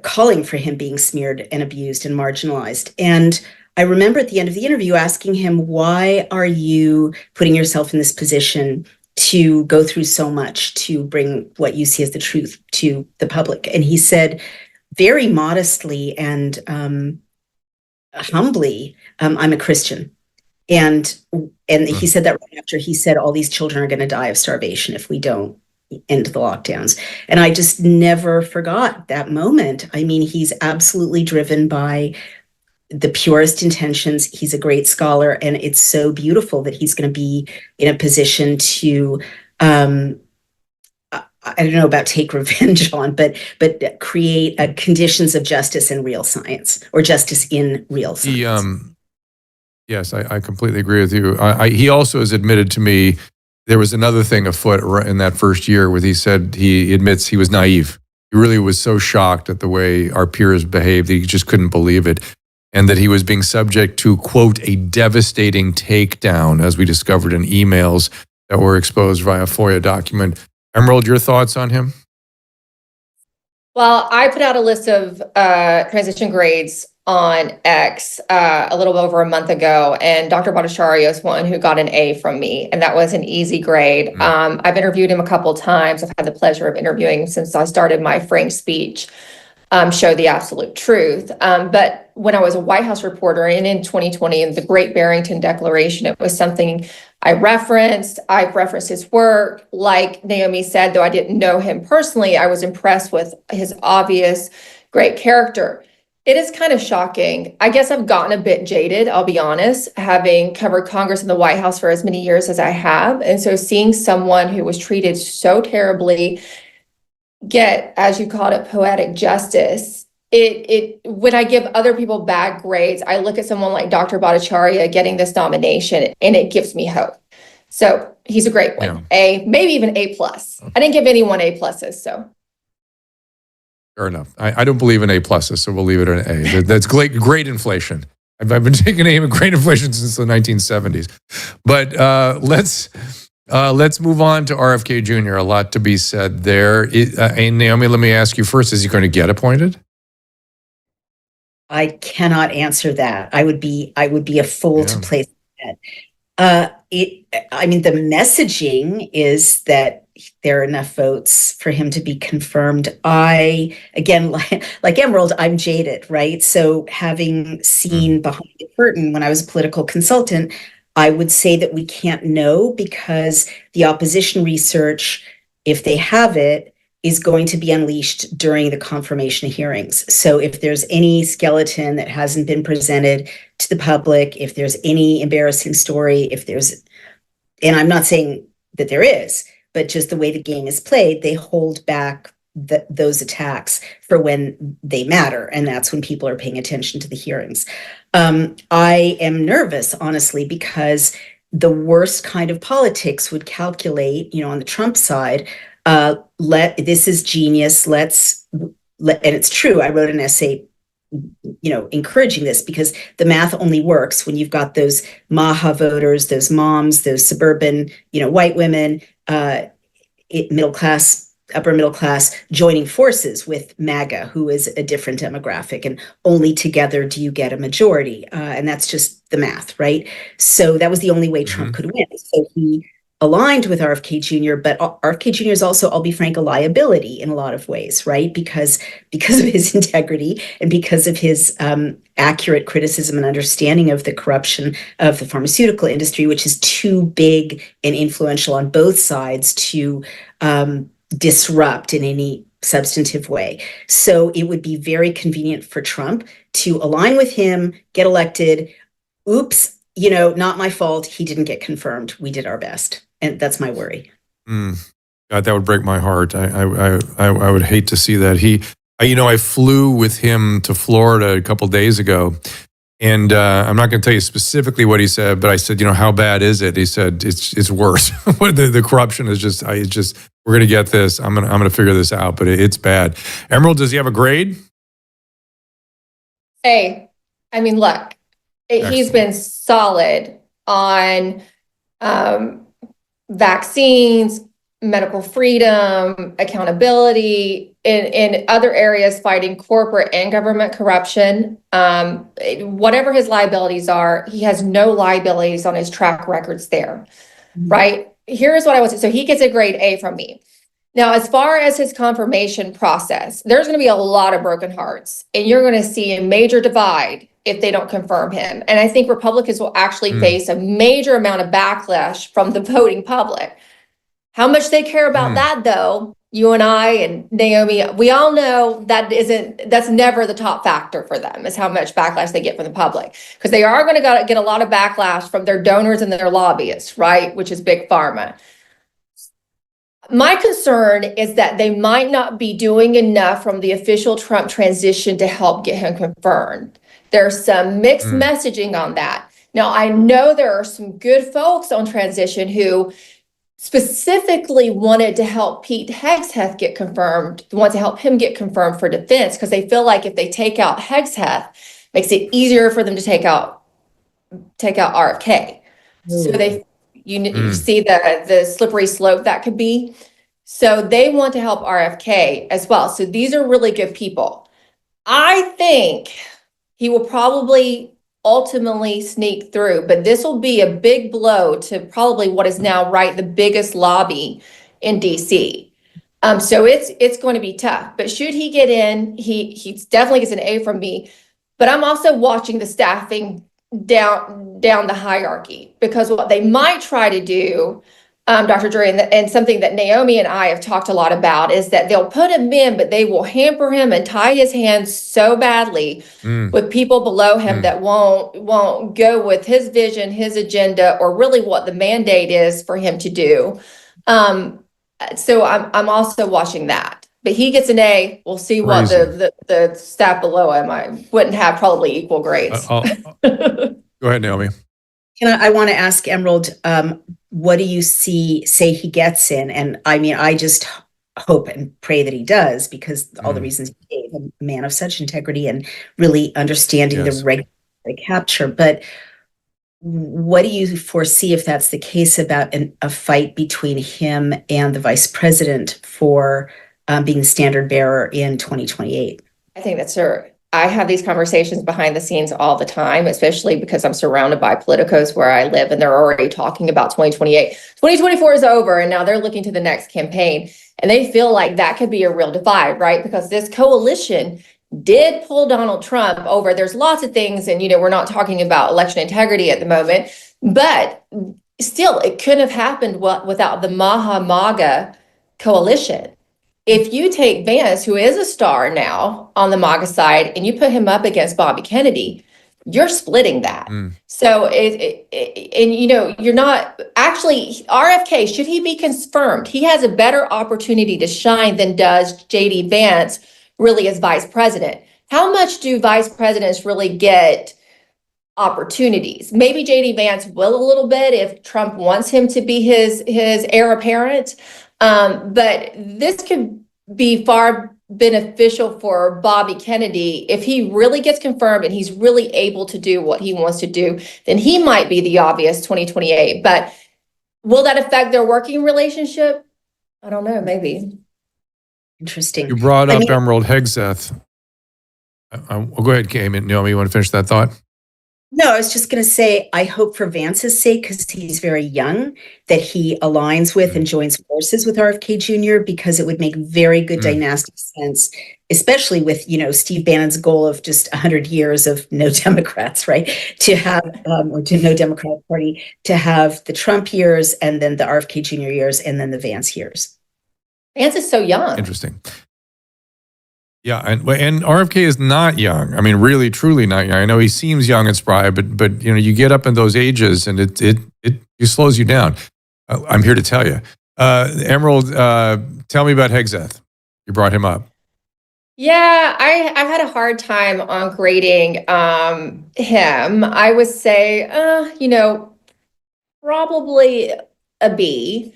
B: calling for him being smeared and abused and marginalized. And I remember at the end of the interview asking him, why are you putting yourself in this position to go through so much to bring what you see as the truth to the public? And he said very modestly and humbly, I'm a Christian. And he said that right after he said all these children are going to die of starvation if we don't end the lockdowns. And I just never forgot that moment. I mean, he's absolutely driven by the purest intentions. He's a great scholar, and it's so beautiful that he's going to be in a position to, I don't know about take revenge on, but create conditions of justice in real science, or justice in real science.
A: Yes, I completely agree with you. He also has admitted to me there was another thing afoot in that first year where he admits he was naive. He really was so shocked at the way our peers behaved that he just couldn't believe it. And that he was being subject to, quote, a devastating takedown, as we discovered in emails that were exposed via FOIA document. Emerald, your thoughts on him?
C: Well, I put out a list of transition grades on X a little over a month ago, and Dr. Bhattacharya is one who got an A from me, and that was an easy grade. I've interviewed him a couple of times. I've had the pleasure of interviewing him since I started my Frank speech, Show the Absolute Truth. But when I was a White House reporter and in 2020, in the Great Barrington Declaration, it was something I referenced. I've referenced his work. Like Naomi said, though I didn't know him personally, I was impressed with his obvious great character. It is kind of shocking. I guess I've gotten a bit jaded, I'll be honest, having covered Congress and the White House for as many years as I have. And so seeing someone who was treated so terribly get, as you called it, poetic justice, when I give other people bad grades, I look at someone like Dr. Bhattacharya getting this nomination, and it gives me hope. So he's a great one. Yeah. A, maybe even A+. I didn't give anyone A+, so.
A: Fair enough. I don't believe in A+, so we'll leave it at an A. That's great inflation. I've been taking aim at great inflation since the 1970s. But let's move on to RFK Jr. A lot to be said there. And Naomi, let me ask you first, is he going to get appointed?
B: I cannot answer that. I would be a fool to place that. I mean, the messaging is that there are enough votes for him to be confirmed. Again, like Emerald, I'm jaded, right? So having seen behind the curtain when I was a political consultant, I would say that we can't know because the opposition research, if they have it, is going to be unleashed during the confirmation hearings. So if there's any skeleton that hasn't been presented to the public, if there's any embarrassing story, and I'm not saying that there is, but just the way the game is played, they hold back those attacks for when they matter. And that's when people are paying attention to the hearings. I am nervous, honestly, because the worst kind of politics would calculate, on the Trump side, this is genius. And it's true. I wrote an essay, encouraging this, because the math only works when you've got those Maha voters, those moms, those suburban, white women, middle class, upper middle class, joining forces with MAGA, who is a different demographic, and only together do you get a majority. And that's just the math, right? So that was the only way Trump could win. So he aligned with RFK Jr., but RFK Jr. is also, I'll be frank, a liability in a lot of ways, right? Because of his integrity and because of his accurate criticism and understanding of the corruption of the pharmaceutical industry, which is too big and influential on both sides to disrupt in any substantive way. So it would be very convenient for Trump to align with him, get elected. Oops, not my fault. He didn't get confirmed. We did our best. And that's my worry.
A: God, that would break my heart. I would hate to see that. I flew with him to Florida a couple days ago, and I'm not going to tell you specifically what he said, but I said, how bad is it? He said, it's worse. the corruption is just, we're going to get this. I'm going to figure this out, but it's bad. Emerald, does he have a grade?
C: Hey, look, he's been solid on vaccines, medical freedom, accountability, in other areas, fighting corporate and government corruption. Whatever his liabilities are, he has no liabilities on his track records there, right? Here's what I would say. So he gets a grade A from me. Now, as far as his confirmation process, there's going to be a lot of broken hearts, and you're going to see a major divide if they don't confirm him. And I think Republicans will actually face a major amount of backlash from the voting public. How much they care about that, though, you and I and Naomi, we all know that's never the top factor for them, is how much backlash they get from the public. Because they are going to get a lot of backlash from their donors and their lobbyists, right? Which is big pharma. My concern is that they might not be doing enough from the official Trump transition to help get him confirmed. There's some mixed messaging on that. Now, I know there are some good folks on transition who specifically wanted to help Pete Hegseth get confirmed, want to help him get confirmed for defense, because they feel like if they take out Hegseth, makes it easier for them to take out RFK. So you see the slippery slope that could be. So they want to help RFK as well. So these are really good people. I think he will probably ultimately sneak through, but this will be a big blow to probably what is now the biggest lobby in DC. So it's going to be tough, but should he get in, he definitely gets an A from me, but I'm also watching the staffing down the hierarchy, because what they might try to do, Dr. Dre, and something that Naomi and I have talked a lot about, is that they'll put him in, but they will hamper him and tie his hands so badly with people below him that won't go with his vision, his agenda, or really what the mandate is for him to do. So I'm also watching that. But he gets an A. We'll see what the staff below him, I wouldn't have probably equal grades.
A: Go ahead, Naomi.
B: I want to ask Emerald, what do you say he gets in? And I just hope and pray that he does, because all the reasons he gave, a man of such integrity and really understanding the regulatory capture. But what do you foresee, if that's the case, about a fight between him and the vice president for being the standard bearer in 2028?
C: I think that's I have these conversations behind the scenes all the time, especially because I'm surrounded by politicos where I live, and they're already talking about 2028. 2024 is over, and now they're looking to the next campaign. And they feel like that could be a real divide, right? Because this coalition did pull Donald Trump over. There's lots of things, and we're not talking about election integrity at the moment, but still, it couldn't have happened without the MAGA coalition. if you take Vance, who is a star now on the MAGA side, and you put him up against Bobby Kennedy, you're splitting that. So you're not actually RFK, should he be confirmed? He has a better opportunity to shine than does JD Vance really as vice president. How much do vice presidents really get opportunities? Maybe JD Vance will a little bit if Trump wants him to be his heir apparent. But this could be far beneficial for Bobby Kennedy. If he really gets confirmed and he's really able to do what he wants to do, then he might be the obvious 2028. But will that affect their working relationship? I don't know, maybe.
B: Interesting.
A: You brought up Emerald Hegseth. Well, go ahead, Kay. Naomi, you want to finish that thought?
B: No, I was just going to say, I hope for Vance's sake, because he's very young, that he aligns with and joins forces with RFK Jr., because it would make very good dynastic sense, especially with, Steve Bannon's goal of just 100 years of no Democrats, right? To have, or to no Democratic Party, to have the Trump years and then the RFK Jr. years and then the Vance years.
C: Vance is so young.
A: Interesting. Yeah, and RFK is not young. I mean, really, truly not young. I know he seems young and spry, but you get up in those ages, and it slows you down. I'm here to tell you, Emerald. Tell me about Hegseth. You brought him up.
C: Yeah, I've had a hard time on grading him. I would say, probably a B.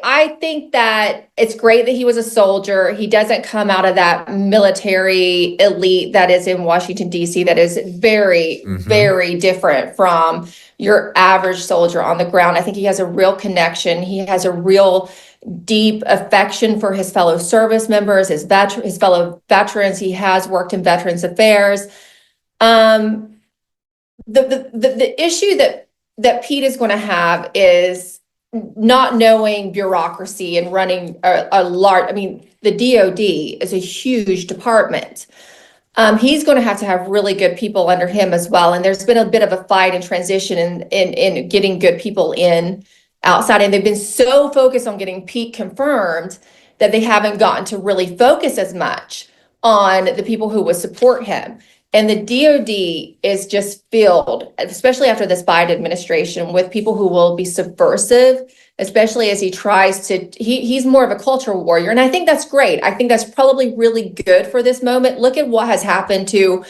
C: I think that it's great that he was a soldier. He doesn't come out of that military elite that is in Washington, D.C., that is very, very different from your average soldier on the ground. I think he has a real connection. He has a real deep affection for his fellow service members, his fellow veterans. He has worked in Veterans Affairs. The issue that Pete is going to have is not knowing bureaucracy and running a large, the DOD is a huge department. He's going to have really good people under him as well. And there's been a bit of a fight and transition in getting good people in outside. And they've been so focused on getting Pete confirmed that they haven't gotten to really focus as much on the people who would support him. And the DOD is just filled, especially after this Biden administration, with people who will be subversive, especially as he tries to, he's more of a cultural warrior. And I think that's great. I think that's probably really good for this moment. Look at what has happened to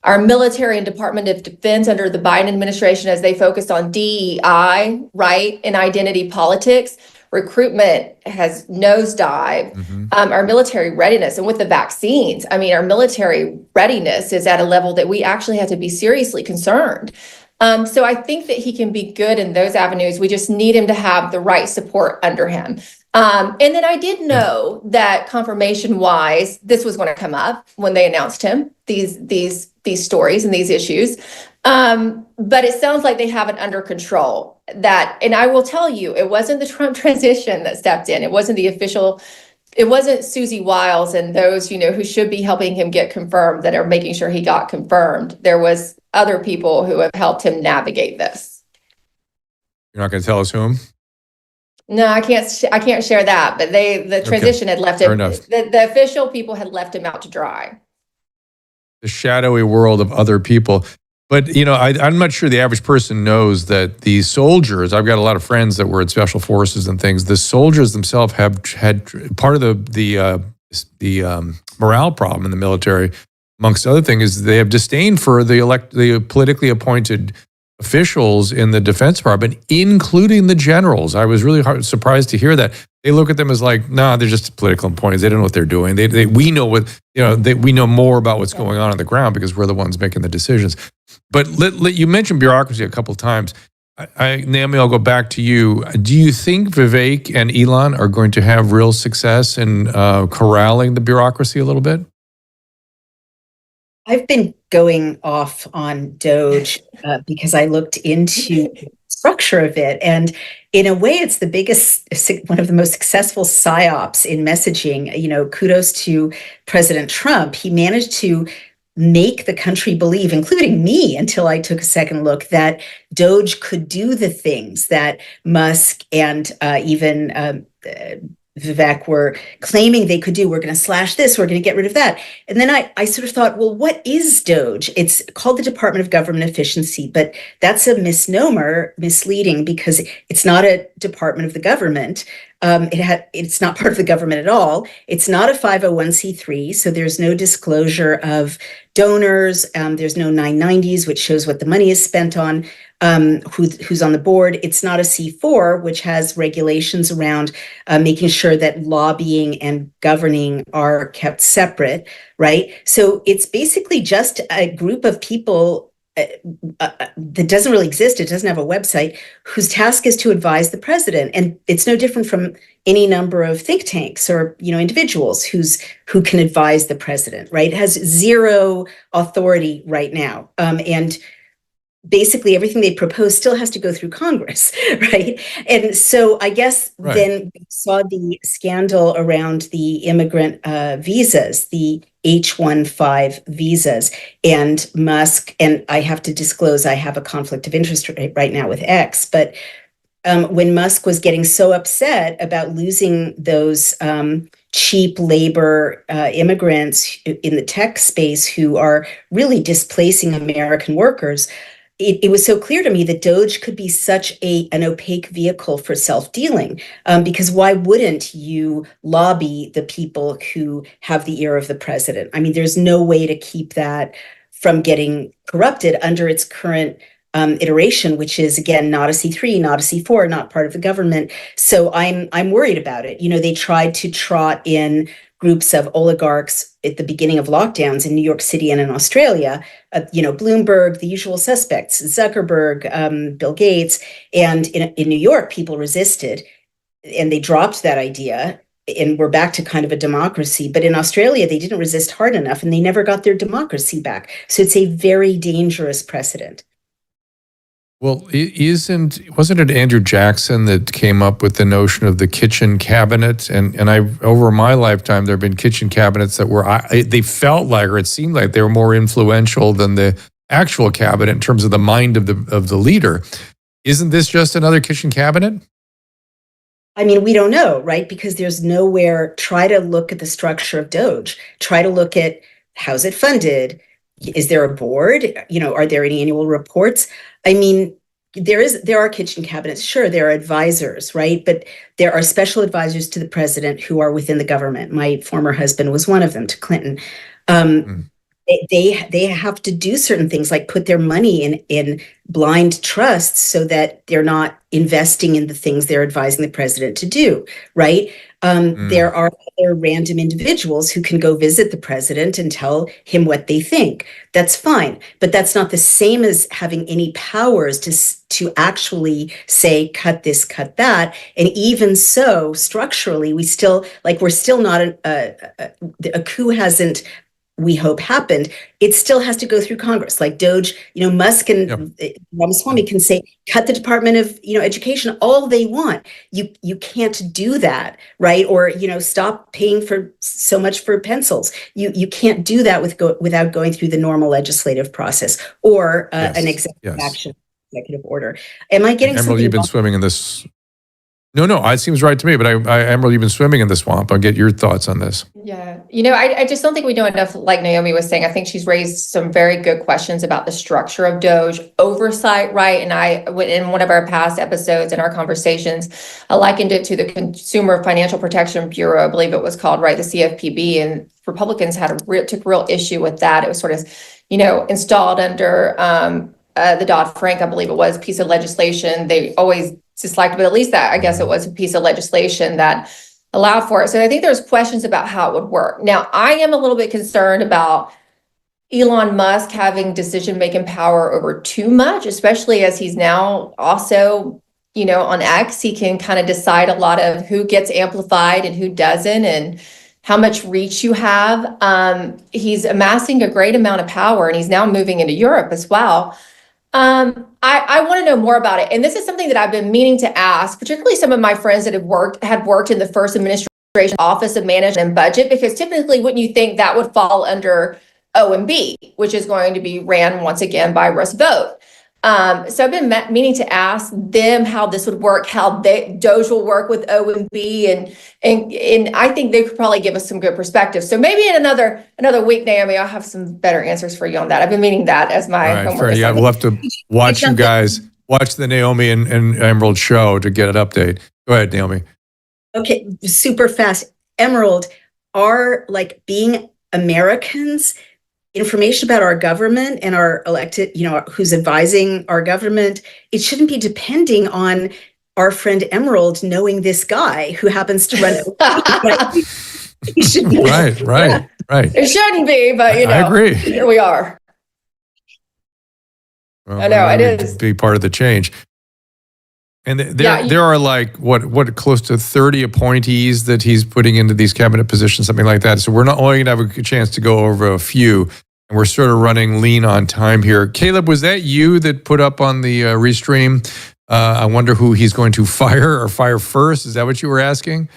C: our military and Department of Defense under the Biden administration as they focused on DEI, right, and identity politics. Recruitment has nosedived. Our military readiness, and with the vaccines, our military readiness is at a level that we actually have to be seriously concerned. So I think that he can be good in those avenues. We just need him to have the right support under him. And then I did know that confirmation-wise, this was going to come up when they announced him, these stories and these issues. But it sounds like they have it under control. And I will tell you, it wasn't the Trump transition that stepped in. It wasn't it wasn't Susie Wiles and those, who should be helping him get confirmed that are making sure he got confirmed. There was other people who have helped him navigate this.
A: You're not going to tell us whom?
C: No, I can't share that, but the transition had left him, the official people had left him out to dry.
A: The shadowy world of other people. But, I'm not sure the average person knows that the soldiers, I've got a lot of friends that were in special forces and things, the soldiers themselves have had part of the morale problem in the military, amongst other things, is they have disdain for the politically appointed officials in the Defense Department, including the generals. I was really surprised to hear that. They look at them as like, they're just political appointees. They don't know what they're doing. We know we know more about what's going on the ground because we're the ones making the decisions. But you mentioned bureaucracy a couple of times. Naomi, I'll go back to you. Do you think Vivek and Elon are going to have real success in corralling the bureaucracy a little bit?
B: I've been going off on Doge because I looked into the structure of it. And in a way, it's the biggest, one of the most successful psyops in messaging. Kudos to President Trump. He managed to make the country believe, including me, until I took a second look, that Doge could do the things that Musk and even Vivek were claiming they could do. We're going to slash this, we're going to get rid of that. And then I sort of thought, well, what is Doge? It's called the Department of Government Efficiency, but that's a misnomer, misleading, because it's not a department of the government. It's not part of the government at all. It's not a 501c3, so there's no disclosure of donors. There's no 990s, which shows what the money is spent on, who's on the board. It's not a C4, which has regulations around making sure that lobbying and governing are kept separate, right? So it's basically just a group of people that doesn't really exist. It doesn't have a website, whose task is to advise the president. And it's no different from any number of think tanks or, individuals who can advise the president, right? It has zero authority right now. And basically everything they propose still has to go through Congress, right? And so I guess then we saw the scandal around the immigrant visas, the H-1B visas, and Musk, and I have to disclose I have a conflict of interest right now with X, but when Musk was getting so upset about losing those cheap labor immigrants in the tech space who are really displacing American workers, it was so clear to me that Doge could be such an opaque vehicle for self-dealing, because why wouldn't you lobby the people who have the ear of the president? I mean, there's no way to keep that from getting corrupted under its current iteration, which is, again, not a C3, not a C4, not part of the government. So I'm worried about it. They tried to trot in groups of oligarchs at the beginning of lockdowns in New York City and in Australia, Bloomberg, the usual suspects, Zuckerberg, Bill Gates. And in New York, people resisted and they dropped that idea. And we're back to kind of a democracy. But in Australia, they didn't resist hard enough and they never got their democracy back. So it's a very dangerous precedent.
A: Well, wasn't it Andrew Jackson that came up with the notion of the kitchen cabinet? And over my lifetime, there have been kitchen cabinets that they felt like, or it seemed like, they were more influential than the actual cabinet in terms of the mind of the leader. Isn't this just another kitchen cabinet?
B: I mean, we don't know, right? Because there's nowhere. Try to look at the structure of Doge. Try to look at how's it funded. Is there a board? Are there any annual reports? I mean, there are kitchen cabinets. Sure, there are advisors, right? But there are special advisors to the president who are within the government. My former husband was one of them, to Clinton. They have to do certain things, like put their money in blind trusts so that they're not investing in the things they're advising the president to do, right? There are other random individuals who can go visit the president and tell him what they think. That's fine, but that's not the same as having any powers to actually say, cut this, cut that. And even so, structurally, we're still not a coup hasn't, we hope, happened. It still has to go through Congress. Like Doge, Musk and Ramaswamy can say, cut the Department of Education all they want. You can't do that, right? Or stop paying for so much for pencils. You can't do that without going through the normal legislative process or an executive action, executive order. Am I getting
A: Emerald, you've been swimming in this. No, it seems right to me, but Emerald, you've been swimming in the swamp. I'll get your thoughts on this.
C: Yeah. I just don't think we know enough, like Naomi was saying. I think she's raised some very good questions about the structure of Doge, oversight, right? And in one of our past episodes in our conversations, I likened it to the Consumer Financial Protection Bureau, I believe it was called, right? The CFPB, and Republicans took real issue with that. It was sort of, installed under the Dodd-Frank, I believe it was, piece of legislation. They always disliked, but at least that, I guess it was a piece of legislation that allowed for it. So I think there's questions about how it would work. Now, I am a little bit concerned about Elon Musk having decision-making power over too much, especially as he's now also, on X. He can kind of decide a lot of who gets amplified and who doesn't, and how much reach you have. He's amassing a great amount of power, and he's now moving into Europe as well. I want to know more about it. And this is something that I've been meaning to ask, particularly some of my friends that had worked in the first administration Office of Management and Budget, because typically wouldn't you think that would fall under O and B, which is going to be ran once again by Russ Vogt. So I've been meaning to ask them how this would work, how Doge will work with O and B, and I think they could probably give us some good perspective. So maybe in another week, Naomi, I'll have some better answers for you on that. I've been meaning that as my homework.
A: Yeah, we'll have to watch you guys watch the Naomi and Emerald show to get an update. Go ahead, Naomi.
B: Okay, super fast. Emerald, are like being Americans, information about our government and our elected, who's advising our government, it shouldn't be depending on our friend Emerald knowing this guy who happens to run. It should be.
A: Right.
C: It shouldn't be, but
A: I agree.
C: Here we are.
A: Well,
C: I know, it is.
A: Be part of the change. And there are like what close to 30 appointees that he's putting into these cabinet positions, something like that. So we're not only going to have a chance to go over a few, and we're sort of running lean on time here. Caleb, was that you that put up on the restream? I wonder who he's going to fire or fire first. Is that what you were asking?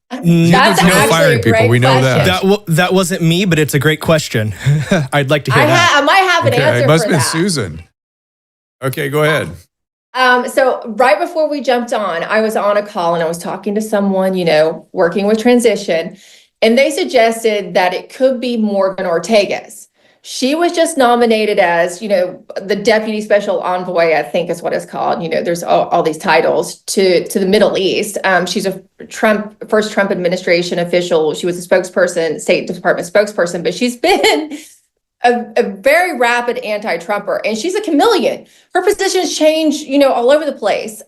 C: That's actually firing people.
A: We know that.
E: That wasn't me, but it's a great question. I'd like to hear that.
C: I might have an answer.
A: It must
C: for
A: have been
C: that.
A: Susan. Okay, go ahead.
C: So right before we jumped on, I was on a call and I was talking to someone, working with transition, and they suggested that it could be Morgan Ortega's. She was just nominated as, the deputy special envoy, I think is what it's called. There's all these titles to the Middle East. She's a first Trump administration official. She was a spokesperson, State Department spokesperson, but she's been a very rapid anti-Trumper, and she's a chameleon. Her positions change, all over the place.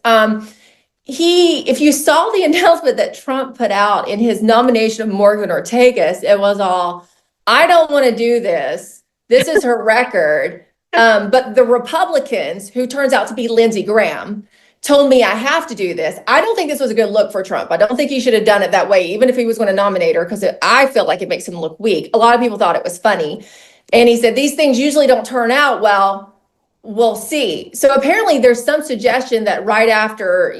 C: If you saw the announcement that Trump put out in his nomination of Morgan Ortegas, it was all, I don't want to do this. This is her record. But the Republicans, who turns out to be Lindsey Graham, told me I have to do this. I don't think this was a good look for Trump. I don't think he should have done it that way, even if he was going to nominate her, because I feel like it makes him look weak. A lot of people thought it was funny. And he said, these things usually don't turn out well. We'll see. So apparently there's some suggestion that right after,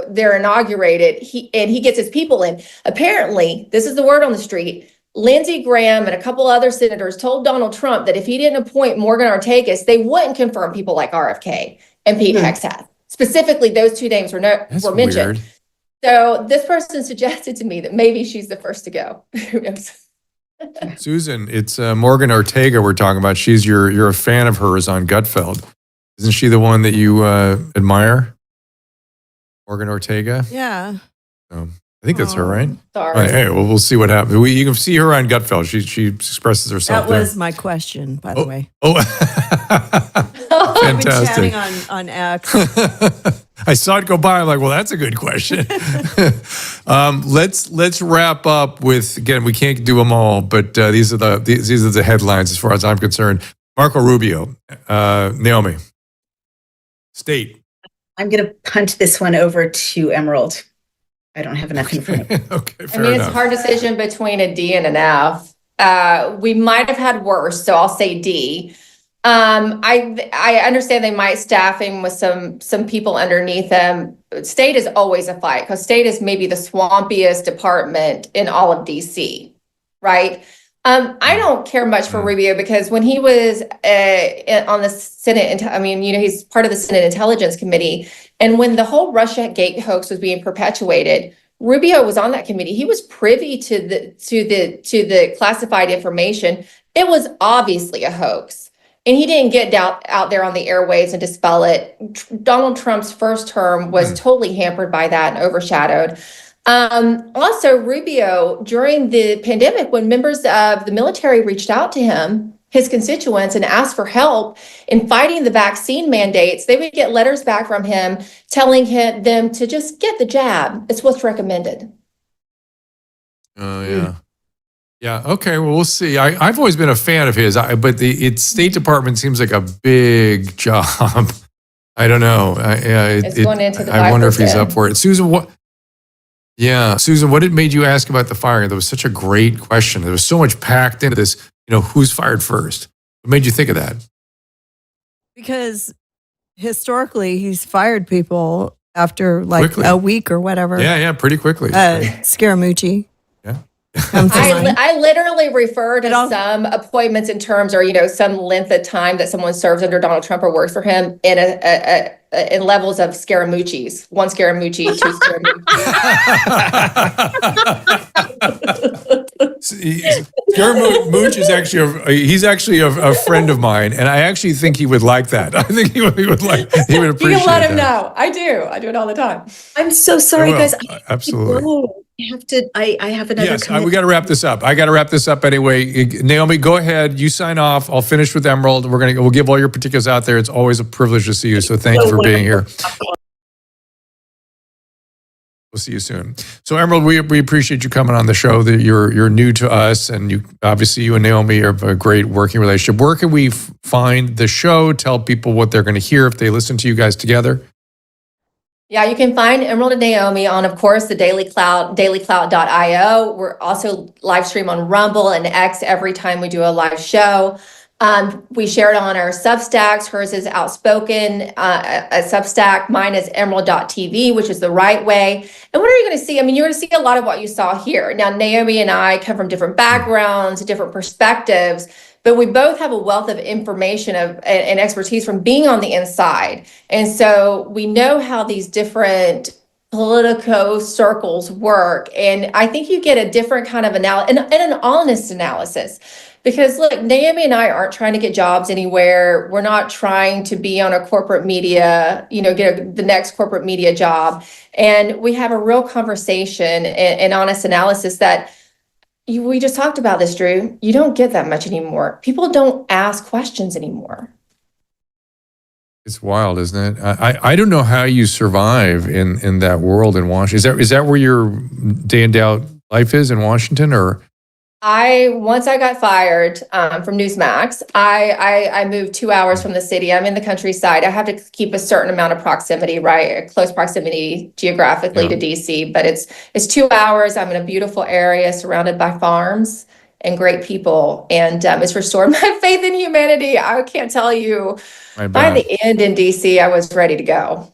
C: they're inaugurated, he gets his people in. Apparently, this is the word on the street, Lindsey Graham and a couple other senators told Donald Trump that if he didn't appoint Morgan Ortegas, they wouldn't confirm people like RFK and Pete Hegseth. Specifically, those two names were mentioned. Weird. So this person suggested to me that maybe she's the first to go. Who knows?
A: Susan, it's Morgan Ortega we're talking about. You're a fan of hers on Gutfeld. Isn't she the one that you admire? Morgan Ortega?
F: Yeah.
A: I think that's her, right?
C: Sorry.
A: Hey, well, we'll see what happens. You can see her on Gutfeld. She expresses herself.
F: That was my question, by the way.
A: Fantastic.
F: I've been chatting on X.
A: I saw it go by. I'm like, well, that's a good question. Let's wrap up with, again, we can't do them all, but these are the headlines as far as I'm concerned. Marco Rubio, Naomi, State.
B: I'm going to punt this one over to Emerald. I don't have enough information.
A: Okay, fair
C: it's
A: enough.
C: a hard decision between a D and an F. We might have had worse, so I'll say D. I understand they might staff him with some people underneath them. State is always a fight because State is maybe the swampiest department in all of DC, right? I don't care much for Rubio because when he was on the Senate, he's part of the Senate Intelligence Committee, and when the whole Russia Gate hoax was being perpetuated, Rubio was on that committee. He was privy to the classified information. It was obviously a hoax. And he didn't get out there on the airwaves and dispel it. Donald Trump's first term was totally hampered by that and overshadowed. Also, Rubio, during the pandemic, when members of the military reached out to him, his constituents, and asked for help in fighting the vaccine mandates, they would get letters back from him telling them to just get the jab. It's what's recommended.
A: Oh, yeah. Yeah. Okay. Well, we'll see. I've always been a fan of his, but the State Department seems like a big job. I don't know.
C: It's going into the
A: I wonder if he's up for it. Susan, what made you ask about the firing? That was such a great question. There was so much packed into this. Who's fired first? What made you think of that?
F: Because historically, he's fired people after
A: Quickly.
F: a week or whatever.
A: Yeah, pretty quickly.
F: Scaramucci.
A: Yeah.
F: come to mind?
C: I literally refer
F: It all-
C: to some appointments in terms, or some length of time that someone serves under Donald Trump or works for him in levels of Scaramucci's. 1 Scaramucci, 2 Scaramucci.
A: Scaramouche is actually he's actually a friend of mine, and I actually think he would like that. I think he would appreciate
C: You can let him
A: that.
C: know. I do it all the time.
B: I'm so sorry,
A: will.
B: guys.
A: Absolutely.
B: I have another
A: Yes, we
B: commitment.
A: got to wrap this up. I got to wrap this up anyway. Naomi, go ahead. You sign off. I'll finish with Emerald. We'll give all your particulars out there. It's always a privilege to see you. So thank you for being here. We'll see you soon. So Emerald, we appreciate you coming on the show. That you're new to us, and you and Naomi have a great working relationship. Where can we find the show? Tell people what they're going to hear if they listen to you guys together.
C: Yeah, you can find Emerald and Naomi on, of course, the Daily Cloud, dailycloud.io. We're also live stream on Rumble and X every time we do a live show. We share it on our Substacks. Hers is Outspoken, a Substack. Mine is emerald.tv, which is the right way. And what are you going to see? I mean, you're going to see a lot of what you saw here. Now, Naomi and I come from different backgrounds, different perspectives, but we both have a wealth of information and expertise from being on the inside. And so we know how these different political circles work. And I think you get a different kind of analysis and an honest analysis. Because look, Naomi and I aren't trying to get jobs anywhere. We're not trying to be on a corporate media, get the next corporate media job. And we have a real conversation and honest analysis that we just talked about this, Drew. You don't get that much anymore. People don't ask questions anymore.
A: It's wild, isn't it? I don't know how you survive in that world in Washington. Is that where your day in day out life is in Washington, or?
C: Once I got fired from Newsmax, I moved 2 hours from the city. I'm in the countryside. I have to keep a certain amount of proximity, right? A close proximity geographically to DC, but it's 2 hours. I'm in a beautiful area surrounded by farms and great people, and it's restored my faith in humanity. I can't tell you. By the end in DC, I was ready to go.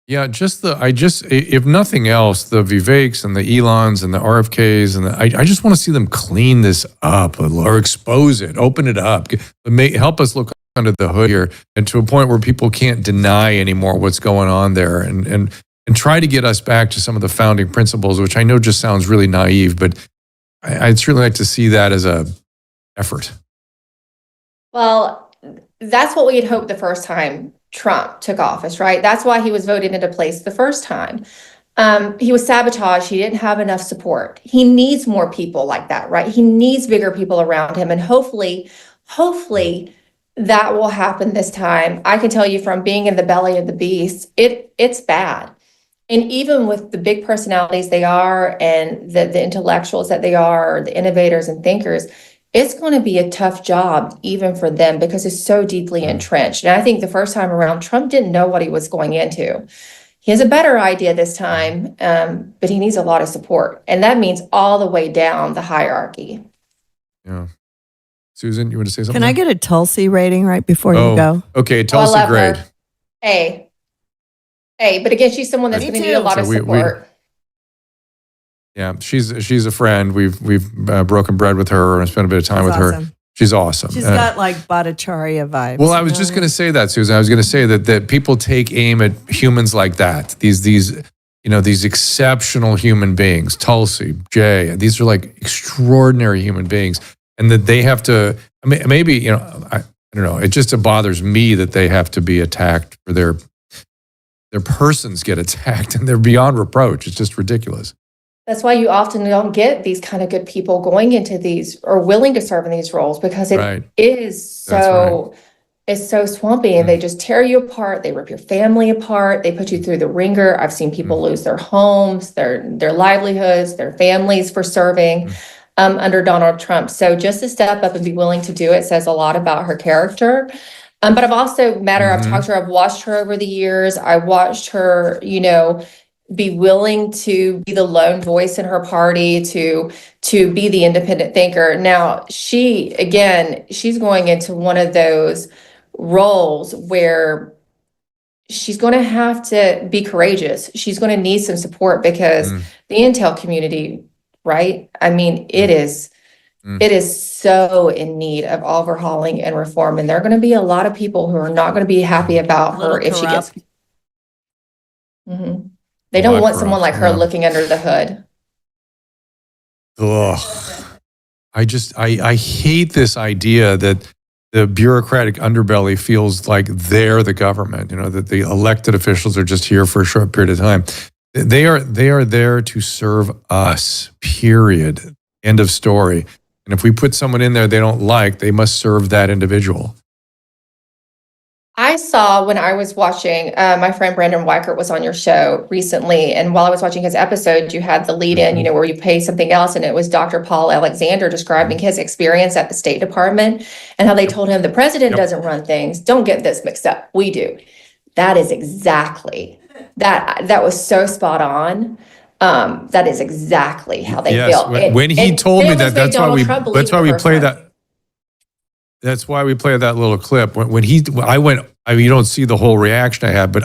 A: Yeah, if nothing else, the Viveks and the Elons and the RFKs and I just want to see them clean this up or expose it, open it up, help us look under the hood here, and to a point where people can't deny anymore what's going on there, and try to get us back to some of the founding principles, which I know just sounds really naive, but I'd certainly like to see that as a effort.
C: Well, that's what we had hoped the first time Trump took office, right? That's why he was voted into place the first time. He was sabotaged. He didn't have enough support. He needs more people like that, right? He needs bigger people around him. And hopefully that will happen this time. I can tell you from being in the belly of the beast, it's bad. And even with the big personalities they are and the intellectuals that they are, the innovators and thinkers, it's going to be a tough job even for them because it's so deeply entrenched. And I think the first time around, Trump didn't know what he was going into. He has a better idea this time, but he needs a lot of support. And that means all the way down the hierarchy.
A: Yeah. Susan, you want to say something?
F: Can I get a Tulsi rating right before you go?
A: Okay, Tulsi, great.
C: A. But again, she's someone that's going to need a lot of support.
A: Yeah, she's a friend. We've broken bread with her and spent a bit of time with her. She's awesome.
F: She's got like Bhattacharya vibes.
A: Well, I was just going to say that, Susan. I was going to say that people take aim at humans like that. These exceptional human beings. Tulsi, Jay. These are like extraordinary human beings, and that they have to. I mean, maybe I don't know. It just bothers me that they have to be attacked for their persons get attacked, and they're beyond reproach. It's just ridiculous.
C: That's why you often don't get these kind of good people going into these or willing to serve in these roles because it is so it's so swampy and they just tear you apart. They rip your family apart. They put you through the ringer. I've seen people lose their homes, their livelihoods, their families for serving under Donald Trump. So just to step up and be willing to do it says a lot about her character. But I've also met her. I've talked to her. I've watched her over the years. I watched her, be willing to be the lone voice in her party, to be the independent thinker. Now, she's going into one of those roles where she's going to have to be courageous. She's going to need some support because the intel community right? I mean, it is so in need of overhauling and reform. And there are going to be a lot of people who are not going to be happy about her if she gets. Mm-hmm. They don't want someone like her looking under the hood.
A: Ugh. I hate this idea that the bureaucratic underbelly feels like they're the government, that the elected officials are just here for a short period of time. They are there to serve us, period. End of story. And if we put someone in there they don't like, they must serve that individual.
C: I saw when I was watching, my friend Brandon Weichert was on your show recently. And while I was watching his episode, you had the lead in, where you pay something else. And it was Dr. Paul Alexander describing his experience at the State Department and how they told him the president doesn't run things. Don't get this mixed up. We do. That is exactly, that was so spot on. That is exactly how they feel.
A: When he told me that, that's why we play that. That's why we play that little clip. When I went, you don't see the whole reaction I had, but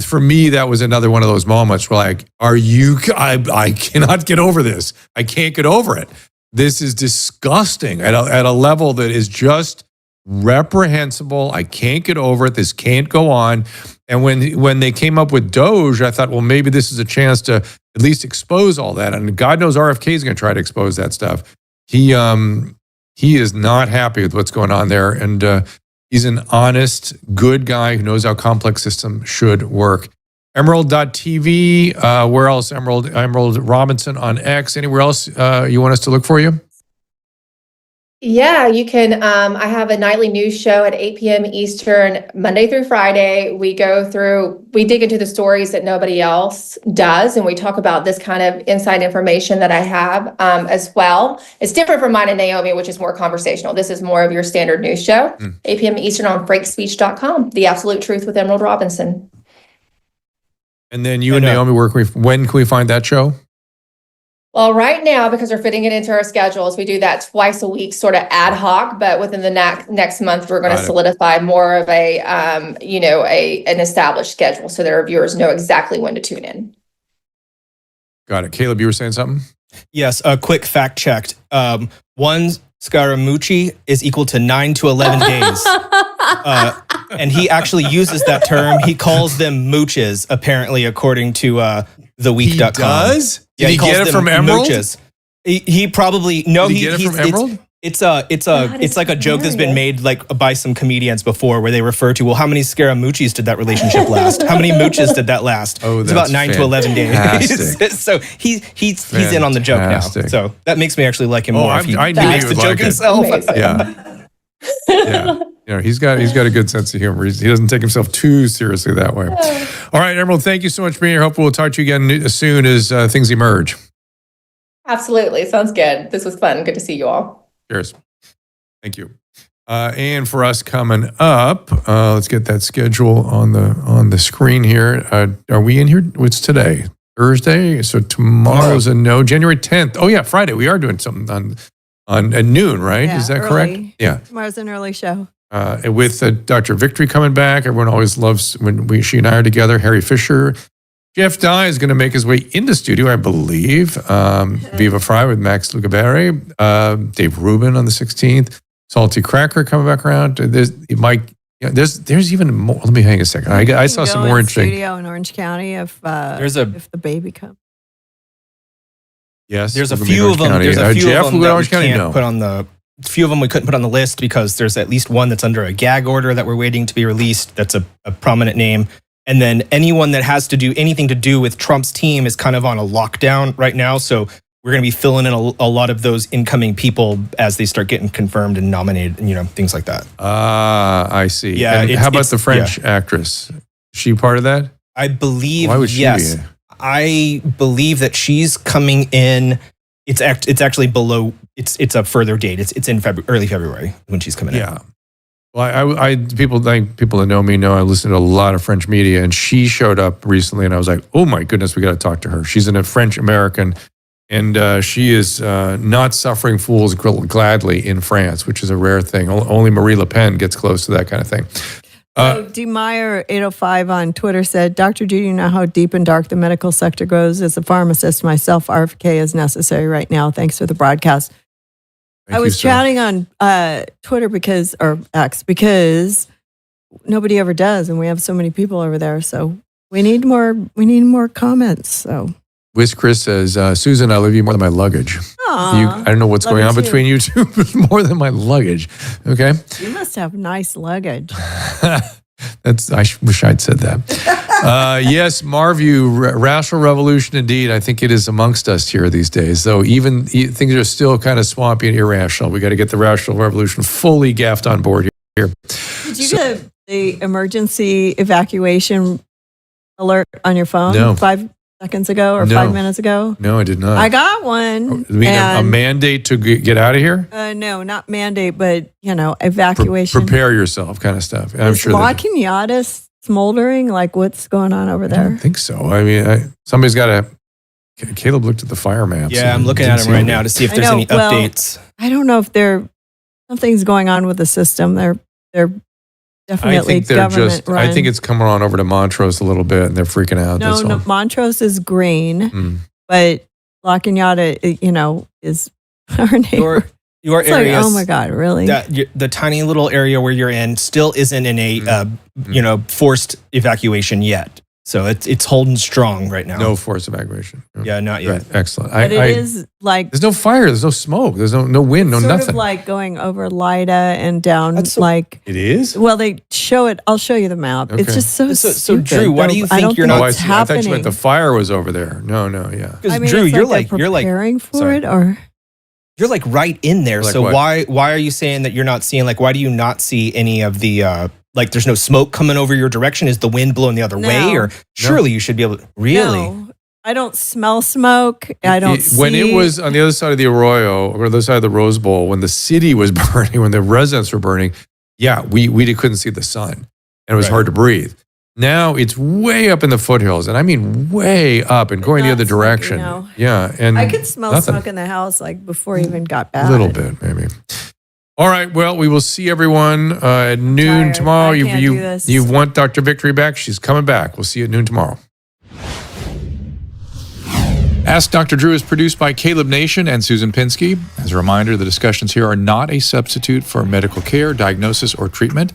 A: for me, that was another one of those moments where I cannot get over this. I can't get over it. This is disgusting at a level that is just reprehensible. I can't get over it. This can't go on. And when they came up with Doge, I thought, well, maybe this is a chance to at least expose all that. And God knows RFK is going to try to expose that stuff. He is not happy with what's going on there. And he's an honest, good guy who knows how complex systems should work. Emerald.tv, where else? Emerald Robinson on X. Anywhere else you want us to look for you?
C: Yeah, you can. I have a nightly news show at 8 p.m. Eastern, Monday through Friday. We dig into the stories that nobody else does, and we talk about this kind of inside information that I have as well. It's different from mine and Naomi, which is more conversational. This is more of your standard news show, 8 p.m. Eastern on frankspeech.com. The Absolute Truth with Emerald Robinson.
A: And then you and Naomi work with, when can we find that show?
C: Well, right now, because we're fitting it into our schedules, we do that twice a week, sort of ad hoc. But within the next month, we're going to solidify more of an established schedule, so that our viewers know exactly when to tune in.
A: Got it. Caleb, you were saying something?
E: Yes. A quick fact checked. One scaramucci is equal to 9 to 11 days. And he actually uses that term. He calls them mooches, apparently, according to theweek.com.
A: He does?
E: Yeah,
A: Did he get it from Emerald?
E: Mooches. He probably no.
A: Did he get it from Emerald?
E: It's like a joke that's been made by some comedians before, where they refer to, well, how many scaramucci's did that relationship last? How many mooches did that last?
A: Oh,
E: it's about 9 to 11 days. So he's in on the joke now. So that makes me actually like him more.
A: I knew he would
E: the joke
A: like
E: himself.
A: Yeah. He's got a good sense of humor. He doesn't take himself too seriously that way. All right, Emerald, thank you so much for being here. Hope we'll talk to you again as soon as things emerge.
C: Absolutely. Sounds good. This was fun. Good to see you all.
A: Cheers. Thank you. And for us coming up, let's get that schedule on the screen here. Are we in here? What's today? Thursday? So tomorrow's a no. January 10th. Oh yeah, Friday. We are doing something on at noon, right?
F: Yeah,
A: is that
F: early.
A: correct? Yeah.
F: Tomorrow's an early show.
A: With Dr. Victory coming back. Everyone always loves when she and I are together. Harry Fisher. Jeff Dye is going to make his way into studio, I believe. Viva Fry with Max Lugaberry. Dave Rubin on the 16th. Salty Cracker coming back around. There's even more. Let me hang a second. I saw some more interesting.
F: Studio in Orange County if the baby comes.
A: Yes,
E: there's a few of them. There's a few
A: Jeff
E: of them that we
A: County,
E: can't put on the. A few of them we couldn't put on the list because there's at least one that's under a gag order that we're waiting to be released. That's a prominent name. And then anyone that has to do anything to do with Trump's team is kind of on a lockdown right now. So we're going to be filling in a lot of those incoming people as they start getting confirmed and nominated, and things like that.
A: I see.
E: Yeah.
A: And how about the French actress? Is she part of that?
E: I believe.
A: Why would she
E: yes.
A: be?
E: I believe that she's coming in. It's actually below. It's a further date. It's in early February when she's coming in.
A: Yeah. Well, people that know me know I listen to a lot of French media, and she showed up recently, and I was like, oh my goodness, we got to talk to her. She's a French American, and she is not suffering fools gladly in France, which is a rare thing. Only Marie Le Pen gets close to that kind of thing.
F: D. Meyer 805 on Twitter said, Dr. Drew, you know how deep and dark the medical sector goes. As a pharmacist myself, RFK is necessary right now. Thanks for the broadcast. I was chatting on Twitter or X because nobody ever does, and we have so many people over there. So we need more comments. So
A: Wiz Chris says, Susan, I love you more than my luggage. I don't know what's going on between you two, but more than my luggage. Okay.
F: You must have nice luggage.
A: I wish I'd said that. Yes, Marview, rational revolution indeed. I think it is amongst us here these days. Though even things are still kind of swampy and irrational. We got to get the rational revolution fully gaffed on board here.
F: Did you get the emergency evacuation alert on your phone?
A: No.
F: 5 seconds ago or 5 minutes ago?
A: No, I did not.
F: I got one.
A: You mean a mandate to get out of here?
F: No, not mandate, but evacuation.
A: Prepare yourself, kind of stuff. I'm sure.
F: La Cunada smoldering? Like, what's going on over there?
A: I don't think so. I mean, somebody's got to. Caleb looked at the fire maps.
E: Yeah, I'm looking at them right now to see if there's any updates.
F: I don't know if something's going on with the system. They're definitely government run.
A: I think it's coming on over to Montrose a little bit, and they're freaking out.
F: No, Montrose is green, but La Cunada, is our neighbor.
E: Your area.
F: Like, oh my God, really?
E: The tiny little area where you're in still isn't in a forced evacuation yet. So it's holding strong right now.
A: No forced evacuation.
E: Yeah, not yet.
A: Right. Excellent.
F: But it is like
A: there's no fire, there's no smoke, there's no wind, no nothing.
F: Sort of like going over Lida and down it
A: is.
F: Well, they show it. I'll show you the map. Okay. It's just so
E: stupid. Drew, why do you think you're not?
A: I thought you meant the fire was over there. No, yeah.
E: Because Drew, you're
F: preparing for it, or
E: you're like right in there. Like so what? why are you saying that you're not seeing? Like, why do you not see any of the? Like there's no smoke coming over your direction? Is the wind blowing the other way? Or surely you should be able to, really?
F: No, I don't smell smoke. I don't see.
A: When it was on the other side of the Arroyo, or the other side of the Rose Bowl, when the city was burning, when the residents were burning, we couldn't see the sun. And it was hard to breathe. Now it's way up in the foothills, and I mean way up and going the other direction. Yeah, and
F: I could smell smoke in the house like before it even got bad.
A: A little bit, maybe. All right. Well, we will see everyone at noon tomorrow. You want Dr. Victory back? She's coming back. We'll see you at noon tomorrow. Ask Dr. Drew is produced by Caleb Nation and Susan Pinsky. As a reminder, the discussions here are not a substitute for medical care, diagnosis, or treatment.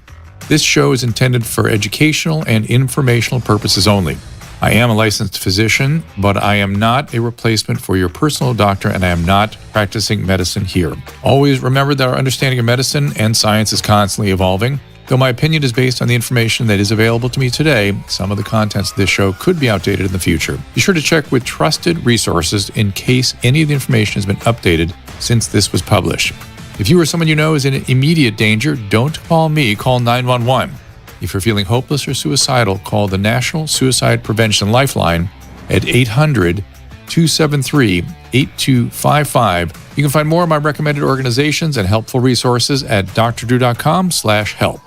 A: This show is intended for educational and informational purposes only. I am a licensed physician, but I am not a replacement for your personal doctor, and I am not practicing medicine here. Always remember that our understanding of medicine and science is constantly evolving. Though my opinion is based on the information that is available to me today, some of the contents of this show could be outdated in the future. Be sure to check with trusted resources in case any of the information has been updated since this was published. If you or someone you know is in immediate danger, don't call me, call 911. If you're feeling hopeless or suicidal, call the National Suicide Prevention Lifeline at 800-273-8255. You can find more of my recommended organizations and helpful resources at drdrew.com/help.